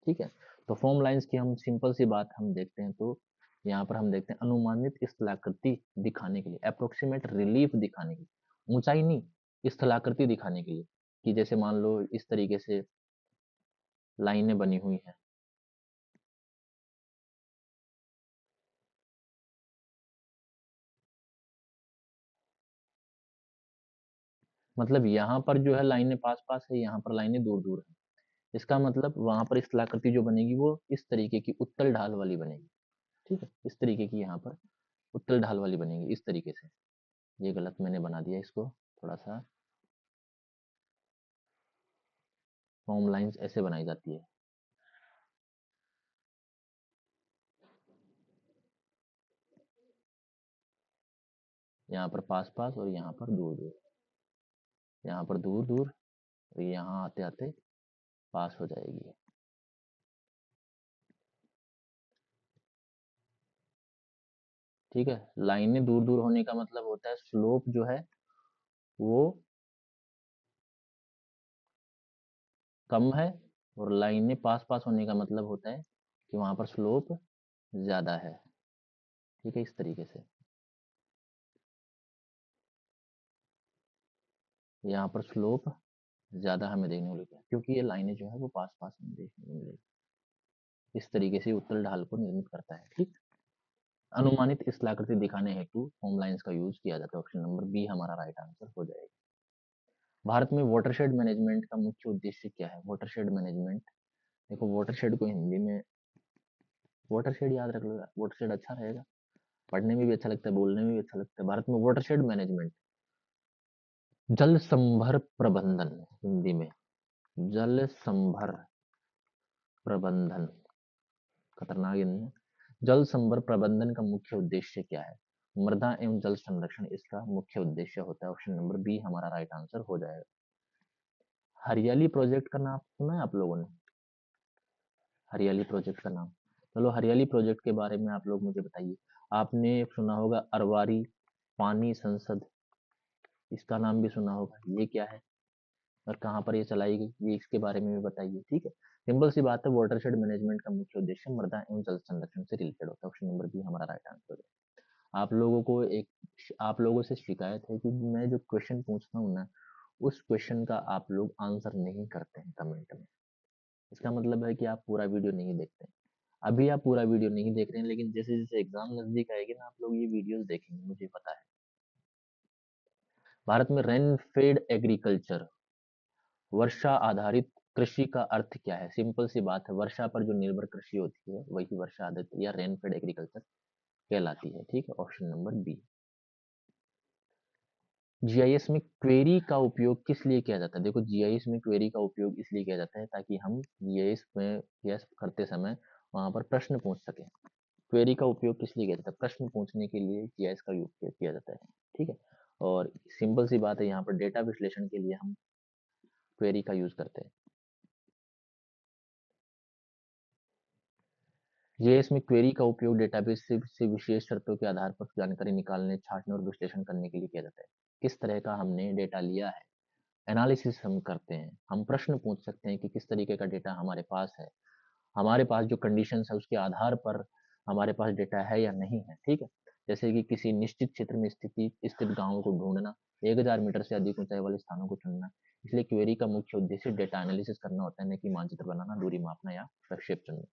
ठीक है, तो फॉर्म लाइंस की हम सिंपल सी बात हम देखते हैं, तो यहाँ पर हम देखते हैं अनुमानित स्थलाकृति दिखाने के लिए, अप्रोक्सीमेट रिलीफ दिखाने के लिए, ऊंचाई नहीं, स्थलाकृति दिखाने के लिए, कि जैसे मान लो इस तरीके से लाइनें बनी हुई हैं। मतलब यहाँ पर जो है लाइनें पास पास है, यहाँ पर लाइनें दूर दूर है, इसका मतलब वहां पर स्थलाकृति जो बनेगी वो इस तरीके की उत्तल ढाल वाली बनेगी। ठीक है, इस तरीके की यहाँ पर उत्तल ढाल वाली बनेगी, इस तरीके से। ये गलत मैंने बना दिया इसको थोड़ा सा, फॉर्म लाइंस ऐसे बनाई जाती है, यहाँ पर पास पास और यहाँ पर दूर दूर, यहाँ पर दूर दूर और यहाँ आते आते पास हो जाएगी। ठीक है, लाइनें दूर दूर होने का मतलब होता है स्लोप जो है वो कम है, और लाइनें पास पास होने का मतलब होता है कि वहां पर स्लोप ज्यादा है। ठीक है, इस तरीके से यहाँ पर स्लोप ज्यादा हमें देखने को मिलता है क्योंकि ये लाइनें जो है वो पास पास हमें देखने को मिलेगी। इस तरीके से उत्तल ढाल को निर्मित करता है। ठीक, अनुमानित स्थलाकृति दिखाने हेतु फॉर्म लाइंस का यूज किया जाता है। ऑप्शन नंबर बी हमारा राइट आंसर हो जाएगा। भारत में वाटरशेड मैनेजमेंट का मुख्य उद्देश्य क्या है? वाटरशेड मैनेजमेंट, देखो वाटरशेड को हिंदी में, वाटरशेड याद रख लो, वाटरशेड अच्छा रहेगा, पढ़ने में भी अच्छा लगता है, बोलने में भी अच्छा लगता है। भारत में वाटरशेड मैनेजमेंट, जल संभर प्रबंधन, हिंदी में जल संभर प्रबंधन, खतरनाक ही नहीं है। जल संभर प्रबंधन का मुख्य उद्देश्य क्या है? मृदा एवं जल संरक्षण इसका मुख्य उद्देश्य होता है। ऑप्शन नंबर बी हमारा राइट आंसर हो जाएगा। हरियाली प्रोजेक्ट का नाम सुना है आप लोगों ने? हरियाली प्रोजेक्ट का नाम, चलो हरियाली प्रोजेक्ट के बारे में आप लोग मुझे बताइए। आपने सुना होगा अरवारी पानी संसद, इसका नाम भी सुना होगा, ये क्या है और कहाँ पर ये चलाई गई, ये इसके बारे में भी बताइए। ठीक है, सिंपल सी बात है, वाटरशेड मैनेजमेंट का मुख्य उद्देश्य मृदा एवं जल संरक्षण से रिलेटेड होता है। ऑप्शन नंबर बी हमारा राइट आंसर है। आप लोगों को एक, आप लोगों से शिकायत है कि मैं जो क्वेश्चन पूछता हूँ ना, उस क्वेश्चन का आप लोग आंसर नहीं करते हैं कमेंट में। इसका मतलब है कि आप पूरा वीडियो नहीं देखते हैं। अभी आप पूरा वीडियो नहीं देख रहे हैं, लेकिन जैसे जैसे एग्जाम नजदीक आएगी ना, आप लोग ये वीडियोस देखेंगे, मुझे पता है। भारत में रेन फेड एग्रीकल्चर, वर्षा आधारित कृषि का अर्थ क्या है? सिंपल सी बात है, वर्षा पर जो निर्भर कृषि होती है वही वर्षा आधारित या रेन फेड एग्रीकल्चर कहलाती है। ठीक है, ऑप्शन नंबर बी। जीआईएस में क्वेरी का उपयोग किस लिए किया जाता है? देखो, जीआईएस में क्वेरी का उपयोग इसलिए किया जाता है ताकि हम जीआईएस में जीआईएस करते समय वहां पर प्रश्न पूछ सकें। क्वेरी का उपयोग किस लिए किया जाता है? प्रश्न पूछने के लिए जीआईएस का उपयोग किया जाता है। ठीक है, और सिंपल सी बात है, यहाँ पर डेटा विश्लेषण के लिए हम क्वेरी का यूज करते हैं। जीआईएस में क्वेरी का उपयोग डेटाबेस से विशेष शर्तों के आधार पर जानकारी निकालने, छांटने और विश्लेषण करने के लिए किया जाता है। किस तरह का हमने डेटा लिया है, एनालिसिस हम करते हैं। हम प्रश्न पूछ सकते हैं कि किस तरीके का डेटा हमारे पास है, हमारे पास जो कंडीशन है उसके आधार पर हमारे पास डेटा है या नहीं है। ठीक है, जैसे कि किसी निश्चित क्षेत्र में स्थित गांवों को ढूंढना, 1000 मीटर से अधिक ऊंचाई वाले स्थानों को चुनना। इसलिए क्वेरी का मुख्य उद्देश्य डेटा एनालिसिस करना होता है, न कि मानचित्र बनाना, दूरी मापना या प्रक्षेप चुनना।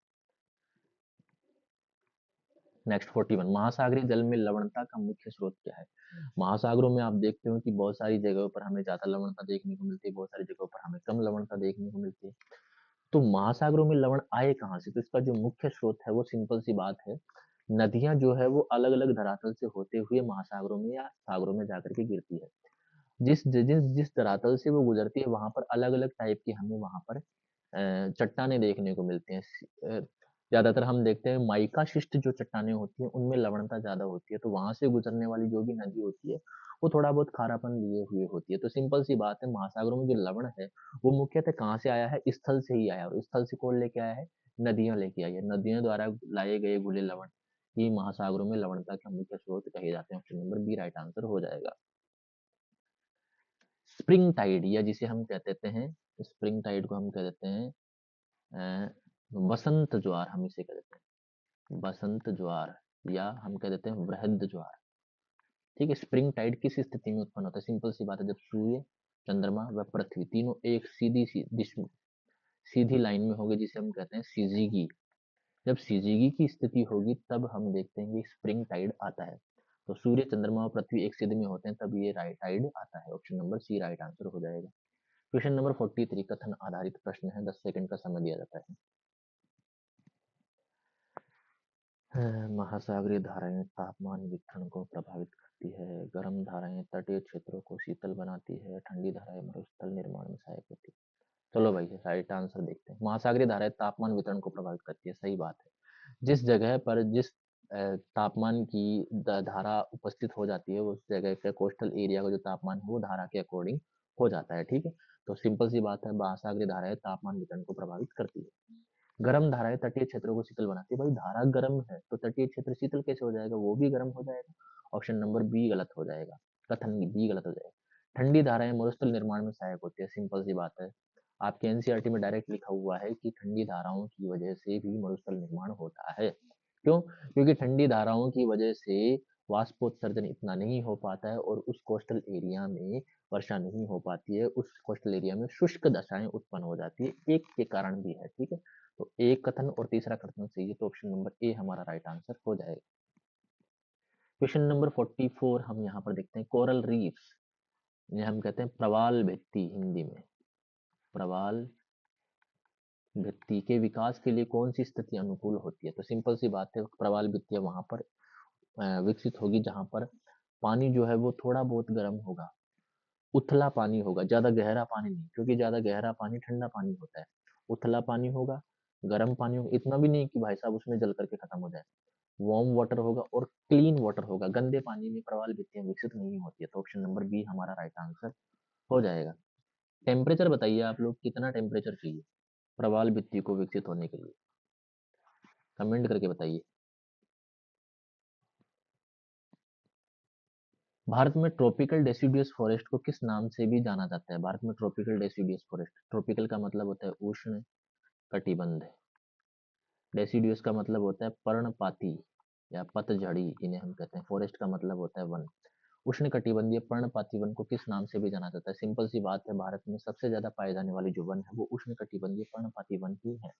नेक्स्ट 41, महासागरीय जल में लवणता का मुख्य स्रोत क्या है? महासागरों में आप देखते हो कि बहुत सारी जगहों पर हमें ज्यादा लवणता देखने को मिलती है, बहुत सारी जगहों पर हमें कम लवणता देखने को मिलती है। तो महासागरों में लवण आए कहाँ से? तो इसका जो मुख्य स्रोत है वो सिंपल सी बात है, नदियां जो है वो अलग अलग धरातल से होते हुए महासागरों में या सागरों में जाकर के गिरती है। जिस जिस जिस धरातल से वो गुजरती है वहां पर अलग अलग टाइप की हमें वहां पर चट्टाने देखने को मिलते हैं। ज्यादातर हम देखते हैं माइका शिष्ट जो चट्टाने होती हैं उनमें लवणता ज्यादा होती है, तो वहां से गुजरने वाली जो भी नदी होती है वो थोड़ा बहुत खारापन लिए हुए होती है। तो सिंपल सी बात है, महासागरों में जो लवण है वो मुख्यतः कहाँ से आया है? स्थल से ही आया, और स्थल से कौन लेके आया है? नदियां लेके आई है। नदियों द्वारा लाए गए घुले लवण ही महासागरों में लवणता का मुख्य स्रोत कहे जाते हैं। Option number B right answer हो जाएगा। स्प्रिंग टाइड, या जिसे हम कह देते हैं, स्प्रिंग टाइड को हम कह देते हैं बसंत ज्वार, हम इसे कह देते हैं बसंत ज्वार, या हम कह देते हैं वृहद ज्वार। ठीक है, स्प्रिंग टाइड किस स्थिति में उत्पन्न होता है? सिंपल सी बात है, जब सूर्य, चंद्रमा व पृथ्वी तीनों एक सीधी लाइन में होंगे, जिसे हम कहते हैं सीजीगी। जब सीजीगी की स्थिति होगी तब हम देखते हैं कि स्प्रिंग टाइड आता है। तो सूर्य, चंद्रमा और पृथ्वी एक सीधे में होते हैं तब ये राइट टाइड आता है। Option number C right answer हो जाएगा। क्वेश्चन नंबर 43, कथन आधारित प्रश्न है, 10 सेकंड का समय दिया जाता है। महासागरीय धाराएं तापमान वितरण को प्रभावित करती है, गर्म धाराएं तटीय क्षेत्रों को शीतल बनाती है, ठंडी धाराएं मरुस्थल निर्माण में सहायक होती है। चलो भाई राइट आंसर देखते हैं। महासागरीय धाराएं तापमान वितरण को प्रभावित करती है, सही बात है। जिस जगह पर जिस तापमान की धारा उपस्थित हो जाती है, उस जगह के कोस्टल एरिया का जो तापमान है वो धारा के अकॉर्डिंग हो जाता है। ठीक है, तो सिंपल सी बात है, महासागरीय धाराएं तापमान वितरण को प्रभावित करती है। गर्म धाराएं तटीय क्षेत्रों को शीतल बनाती है। भाई धारा गर्म है तो तटीय क्षेत्र शीतल कैसे हो जाएगा? वो भी गर्म हो जाएगा। ऑप्शन नंबर बी गलत हो जाएगा, कथन बी गलत हो जाएगा। ठंडी धाराएं मरुस्थल निर्माण में सहायक होती है, सिंपल सी बात है, आपके एनसीईआरटी में डायरेक्ट लिखा हुआ है कि ठंडी धाराओं की वजह से भी मरुस्थल निर्माण होता है। क्यों? क्योंकि ठंडी धाराओं की वजह से वाष्पोत्सर्जन इतना नहीं हो पाता है और उस कोस्टल एरिया में वर्षा नहीं हो पाती है, उस कोस्टल एरिया में शुष्क दशाएं उत्पन्न हो जाती है, एक के कारण भी है। ठीक है, तो एक कथन और तीसरा कथन सही है, तो ऑप्शन नंबर ए हमारा राइट आंसर हो जाएगा। क्वेश्चन नंबर 44 हम यहाँ पर देखते हैं, कोरल रीफ्स, ये हम कहते हैं प्रवाल भित्ति हिंदी में, प्रवाल भित्ति के विकास के लिए कौन सी स्थिति अनुकूल होती है? तो सिंपल सी बात है, प्रवाल भित्तियां वहां पर विकसित होगी जहां पर पानी जो है वो थोड़ा बहुत गर्म होगा, उथला पानी होगा, ज्यादा गहरा पानी नहीं, क्योंकि ज्यादा गहरा पानी ठंडा पानी होता है। उथला पानी होगा, गर्म पानी होगा, इतना भी नहीं कि भाई साहब उसमें जल करके खत्म हो जाए। वार्म वाटर होगा और क्लीन वाटर होगा। गंदे पानी में प्रवाल भित्तियां विकसित नहीं होती है, तो ऑप्शन नंबर बी हमारा राइट आंसर हो जाएगा। टेम्परेचर बताइए आप लोग, कितना टेम्परेचर चाहिए प्रवाल भित्ति को विकसित होने के लिए, कमेंट करके बताइए। भारत में ट्रॉपिकल डेसिडुअस फॉरेस्ट को किस नाम से भी जाना जाता है? भारत में ट्रॉपिकल डेसिडुअस फॉरेस्ट, ट्रॉपिकल का मतलब होता है उष्ण कटिबंध, डेसिडुअस का मतलब होता है पर्णपाती या पतझड़ी, इन्हें हम कहते हैं। फॉरेस्ट का मतलब होता है वन। उष्ण कटिबंधीय पर्णपाती वन को किस नाम से भी जाना जाता है? सिंपल सी बात है, भारत में सबसे ज्यादा पाए जाने वाली जो वन है वो उष्ण कटिबंधीय पर्णपाती वन ही है,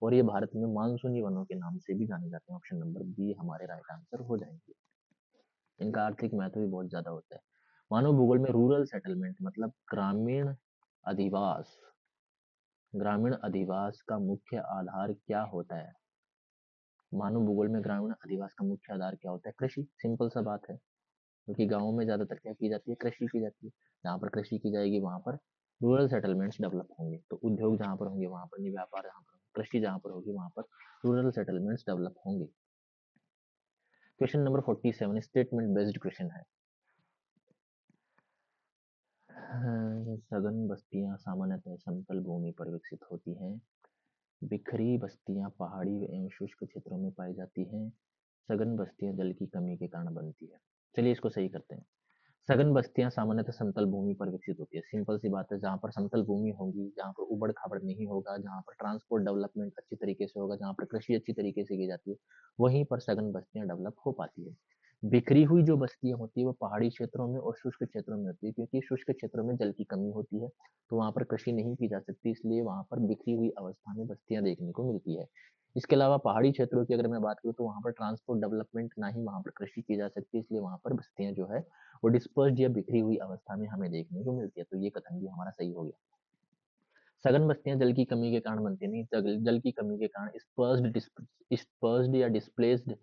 और ये भारत में मानसूनी वनों के नाम से भी जाने जाते हैं। ऑप्शन नंबर बी हमारे राइट आंसर हो जाएंगे। इनका आर्थिक महत्व भी बहुत ज्यादा होता है। मानव भूगोल में रूरल सेटलमेंट मतलब ग्रामीण अधिवास, ग्रामीण अधिवास का मुख्य आधार क्या होता है? मानव भूगोल में ग्रामीण अधिवास का मुख्य आधार क्या होता है? कृषि। सिंपल सा बात है, क्योंकि गाँवों में ज्यादातर क्या की जाती है? कृषि की जाती है। जहाँ पर कृषि की जाएगी वहां पर रूरल सेटलमेंट्स डेवलप होंगे, तो उद्योग जहाँ पर होंगे वहां पर नहीं, व्यापार जहाँ पर, कृषि जहाँ पर होगी वहां पर रूरल सेटलमेंट्स डेवलप होंगे। Question number 47 statement based question है। सघन बस्तियां सामान्यतः समतल भूमि पर विकसित होती हैं। बिखरी बस्तियां पहाड़ी एवं शुष्क क्षेत्रों में पाई जाती हैं। सघन बस्तियां जल की कमी के कारण बनती है। चलिए इसको सही करते हैं। सघन बस्तियां सामान्यतः समतल भूमि पर विकसित होती है। सिंपल सी बात है, जहाँ पर समतल भूमि होगी, जहाँ पर उबड़ खाबड़ नहीं होगा, जहाँ पर ट्रांसपोर्ट डेवलपमेंट अच्छी तरीके से होगा, जहाँ पर कृषि अच्छी तरीके से की जाती है, वहीं पर सघन बस्तियां डेवलप हो पाती है। बिखरी हुई जो बस्तियां होती है वो पहाड़ी क्षेत्रों में और शुष्क क्षेत्रों में होती है, क्योंकि शुष्क क्षेत्रों में जल की कमी होती है, तो वहां पर कृषि नहीं की जा सकती, इसलिए वहां पर बिखरी हुई अवस्था में बस्तियां देखने को मिलती है। इसके अलावा पहाड़ी क्षेत्रों की अगर मैं बात करूँ तो वहां पर ट्रांसपोर्ट डेवलपमेंट ना ही वहां पर कृषि की जा सकती है, इसलिए वहां पर बस्तियां जो है वो डिस्पर्स्ड या बिखरी हुई अवस्था में हमें देखने को मिलती है, तो ये कथन भी हमारा सही हो गया। सघन बस्तियां जल की कमी के कारण बनती नहीं, जल की कमी के कारण स्पर्स्ड या डिस्प्लेस्ड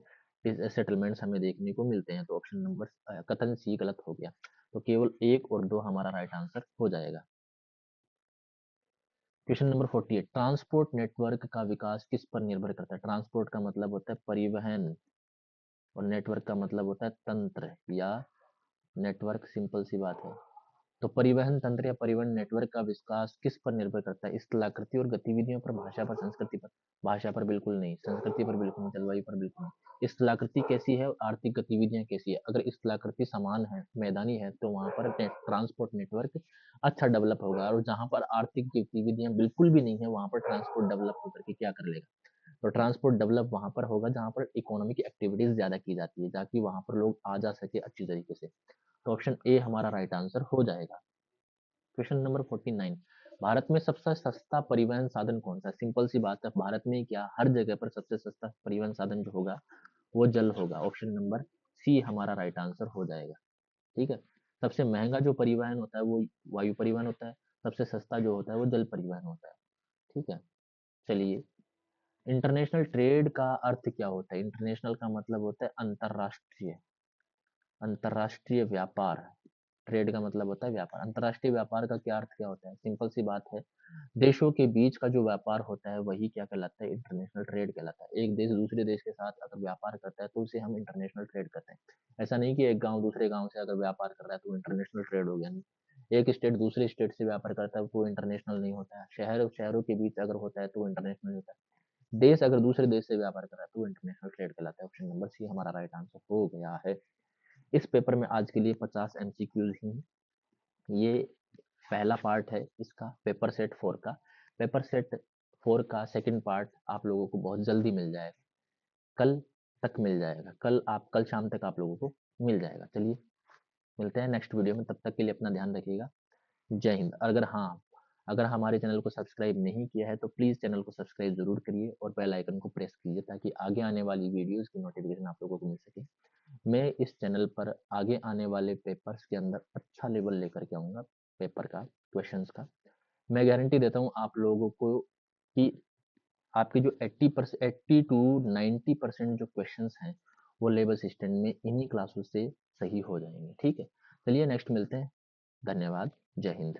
सेटलमेंट्स हमें देखने को मिलते हैं, तो ऑप्शन नंबर कथन सी गलत हो गया। तो केवल एक और दो हमारा राइट आंसर हो जाएगा। क्वेश्चन नंबर 48 ट्रांसपोर्ट नेटवर्क का विकास किस पर निर्भर करता है? ट्रांसपोर्ट का मतलब होता है परिवहन और नेटवर्क का मतलब होता है तंत्र या नेटवर्क। सिंपल सी बात है, तो परिवहन तंत्र या परिवहन नेटवर्क का विकास किस पर निर्भर करता है? स्थलाकृति और गतिविधियों पर, भाषा पर, संस्कृति पर? भाषा पर बिल्कुल नहीं, संस्कृति पर बिल्कुल नहीं, जलवायु पर बिल्कुल नहीं। स्थलाकृति कैसी है, आर्थिक गतिविधियां कैसी है? अगर स्थलाकृति समान है, मैदानी है, तो वहां पर ट्रांसपोर्ट नेटवर्क अच्छा डेवलप होगा, और जहां पर आर्थिक गतिविधियां बिल्कुल भी नहीं है वहां पर ट्रांसपोर्ट डेवलप होकर के क्या कर लेगा? तो ट्रांसपोर्ट डेवलप वहां पर होगा जहां पर इकोनॉमिक एक्टिविटीज ज्यादा की जाती है, ताकि वहां पर लोग आ जा सके अच्छी तरीके से, तो ऑप्शन ए हमारा राइट आंसर हो जाएगा। क्वेश्चन नंबर 49 भारत में सबसे सस्ता परिवहन साधन कौन सा है? सिंपल सी बात है, भारत में क्या हर जगह पर सबसे सस्ता परिवहन साधन जो होगा वो जल होगा। ऑप्शन नंबर सी हमारा राइट आंसर हो जाएगा। ठीक है, सबसे महंगा जो परिवहन होता है वो वायु परिवहन होता है, सबसे सस्ता जो होता है वो जल परिवहन होता है। ठीक है, चलिए, इंटरनेशनल ट्रेड का अर्थ क्या होता है? इंटरनेशनल का मतलब होता है अंतरराष्ट्रीय, अंतरराष्ट्रीय व्यापार। ट्रेड का मतलब होता है व्यापार। अंतरराष्ट्रीय व्यापार का क्या अर्थ क्या होता है? सिंपल सी बात है, देशों के बीच का जो व्यापार होता है वही क्या कहलाता है? इंटरनेशनल ट्रेड कहलाता है। एक देश दूसरे देश के साथ अगर व्यापार करता है तो उसे हम इंटरनेशनल ट्रेड कहते हैं। ऐसा नहीं कि एक गांव दूसरे गांव से अगर व्यापार कर रहा है तो इंटरनेशनल ट्रेड हो गया, नहीं। एक स्टेट दूसरे स्टेट से व्यापार करता है तो इंटरनेशनल नहीं होता है। शहर शहरों के बीच अगर होता है तो इंटरनेशनल होता है। देश अगर दूसरे देश से व्यापार कर रहा है तो इंटरनेशनल ट्रेड कहलाता है। ऑप्शन नंबर सी हमारा राइट आंसर हो गया है। इस पेपर में आज के लिए 50 एमसीक्यूज ही हैं। ये पहला पार्ट है इसका, पेपर सेट 4 का। पेपर सेट 4 का सेकंड पार्ट आप लोगों को बहुत जल्दी मिल जाएगा, कल तक मिल जाएगा। कल शाम तक आप लोगों को मिल जाएगा। चलिए, मिलते हैं नेक्स्ट वीडियो में, तब तक के लिए अपना ध्यान रखिएगा। जय हिंद। अगर हमारे चैनल को सब्सक्राइब नहीं किया है तो प्लीज़ चैनल को सब्सक्राइब जरूर करिए और बेल आइकन को प्रेस कीजिए, ताकि आगे आने वाली वीडियोस की नोटिफिकेशन आप लोगों को मिल सके। मैं इस चैनल पर आगे आने वाले पेपर्स के अंदर अच्छा लेवल लेकर के आऊँगा, पेपर का, क्वेश्चंस का। मैं गारंटी देता हूँ आप लोगों को कि आपके जो 80 टू 90% जो क्वेश्चंस हैं वो लेवल असिस्टेंट में इन्हीं क्लासों से सही हो जाएंगे। ठीक है, चलिए नेक्स्ट मिलते हैं। धन्यवाद। जय हिंद।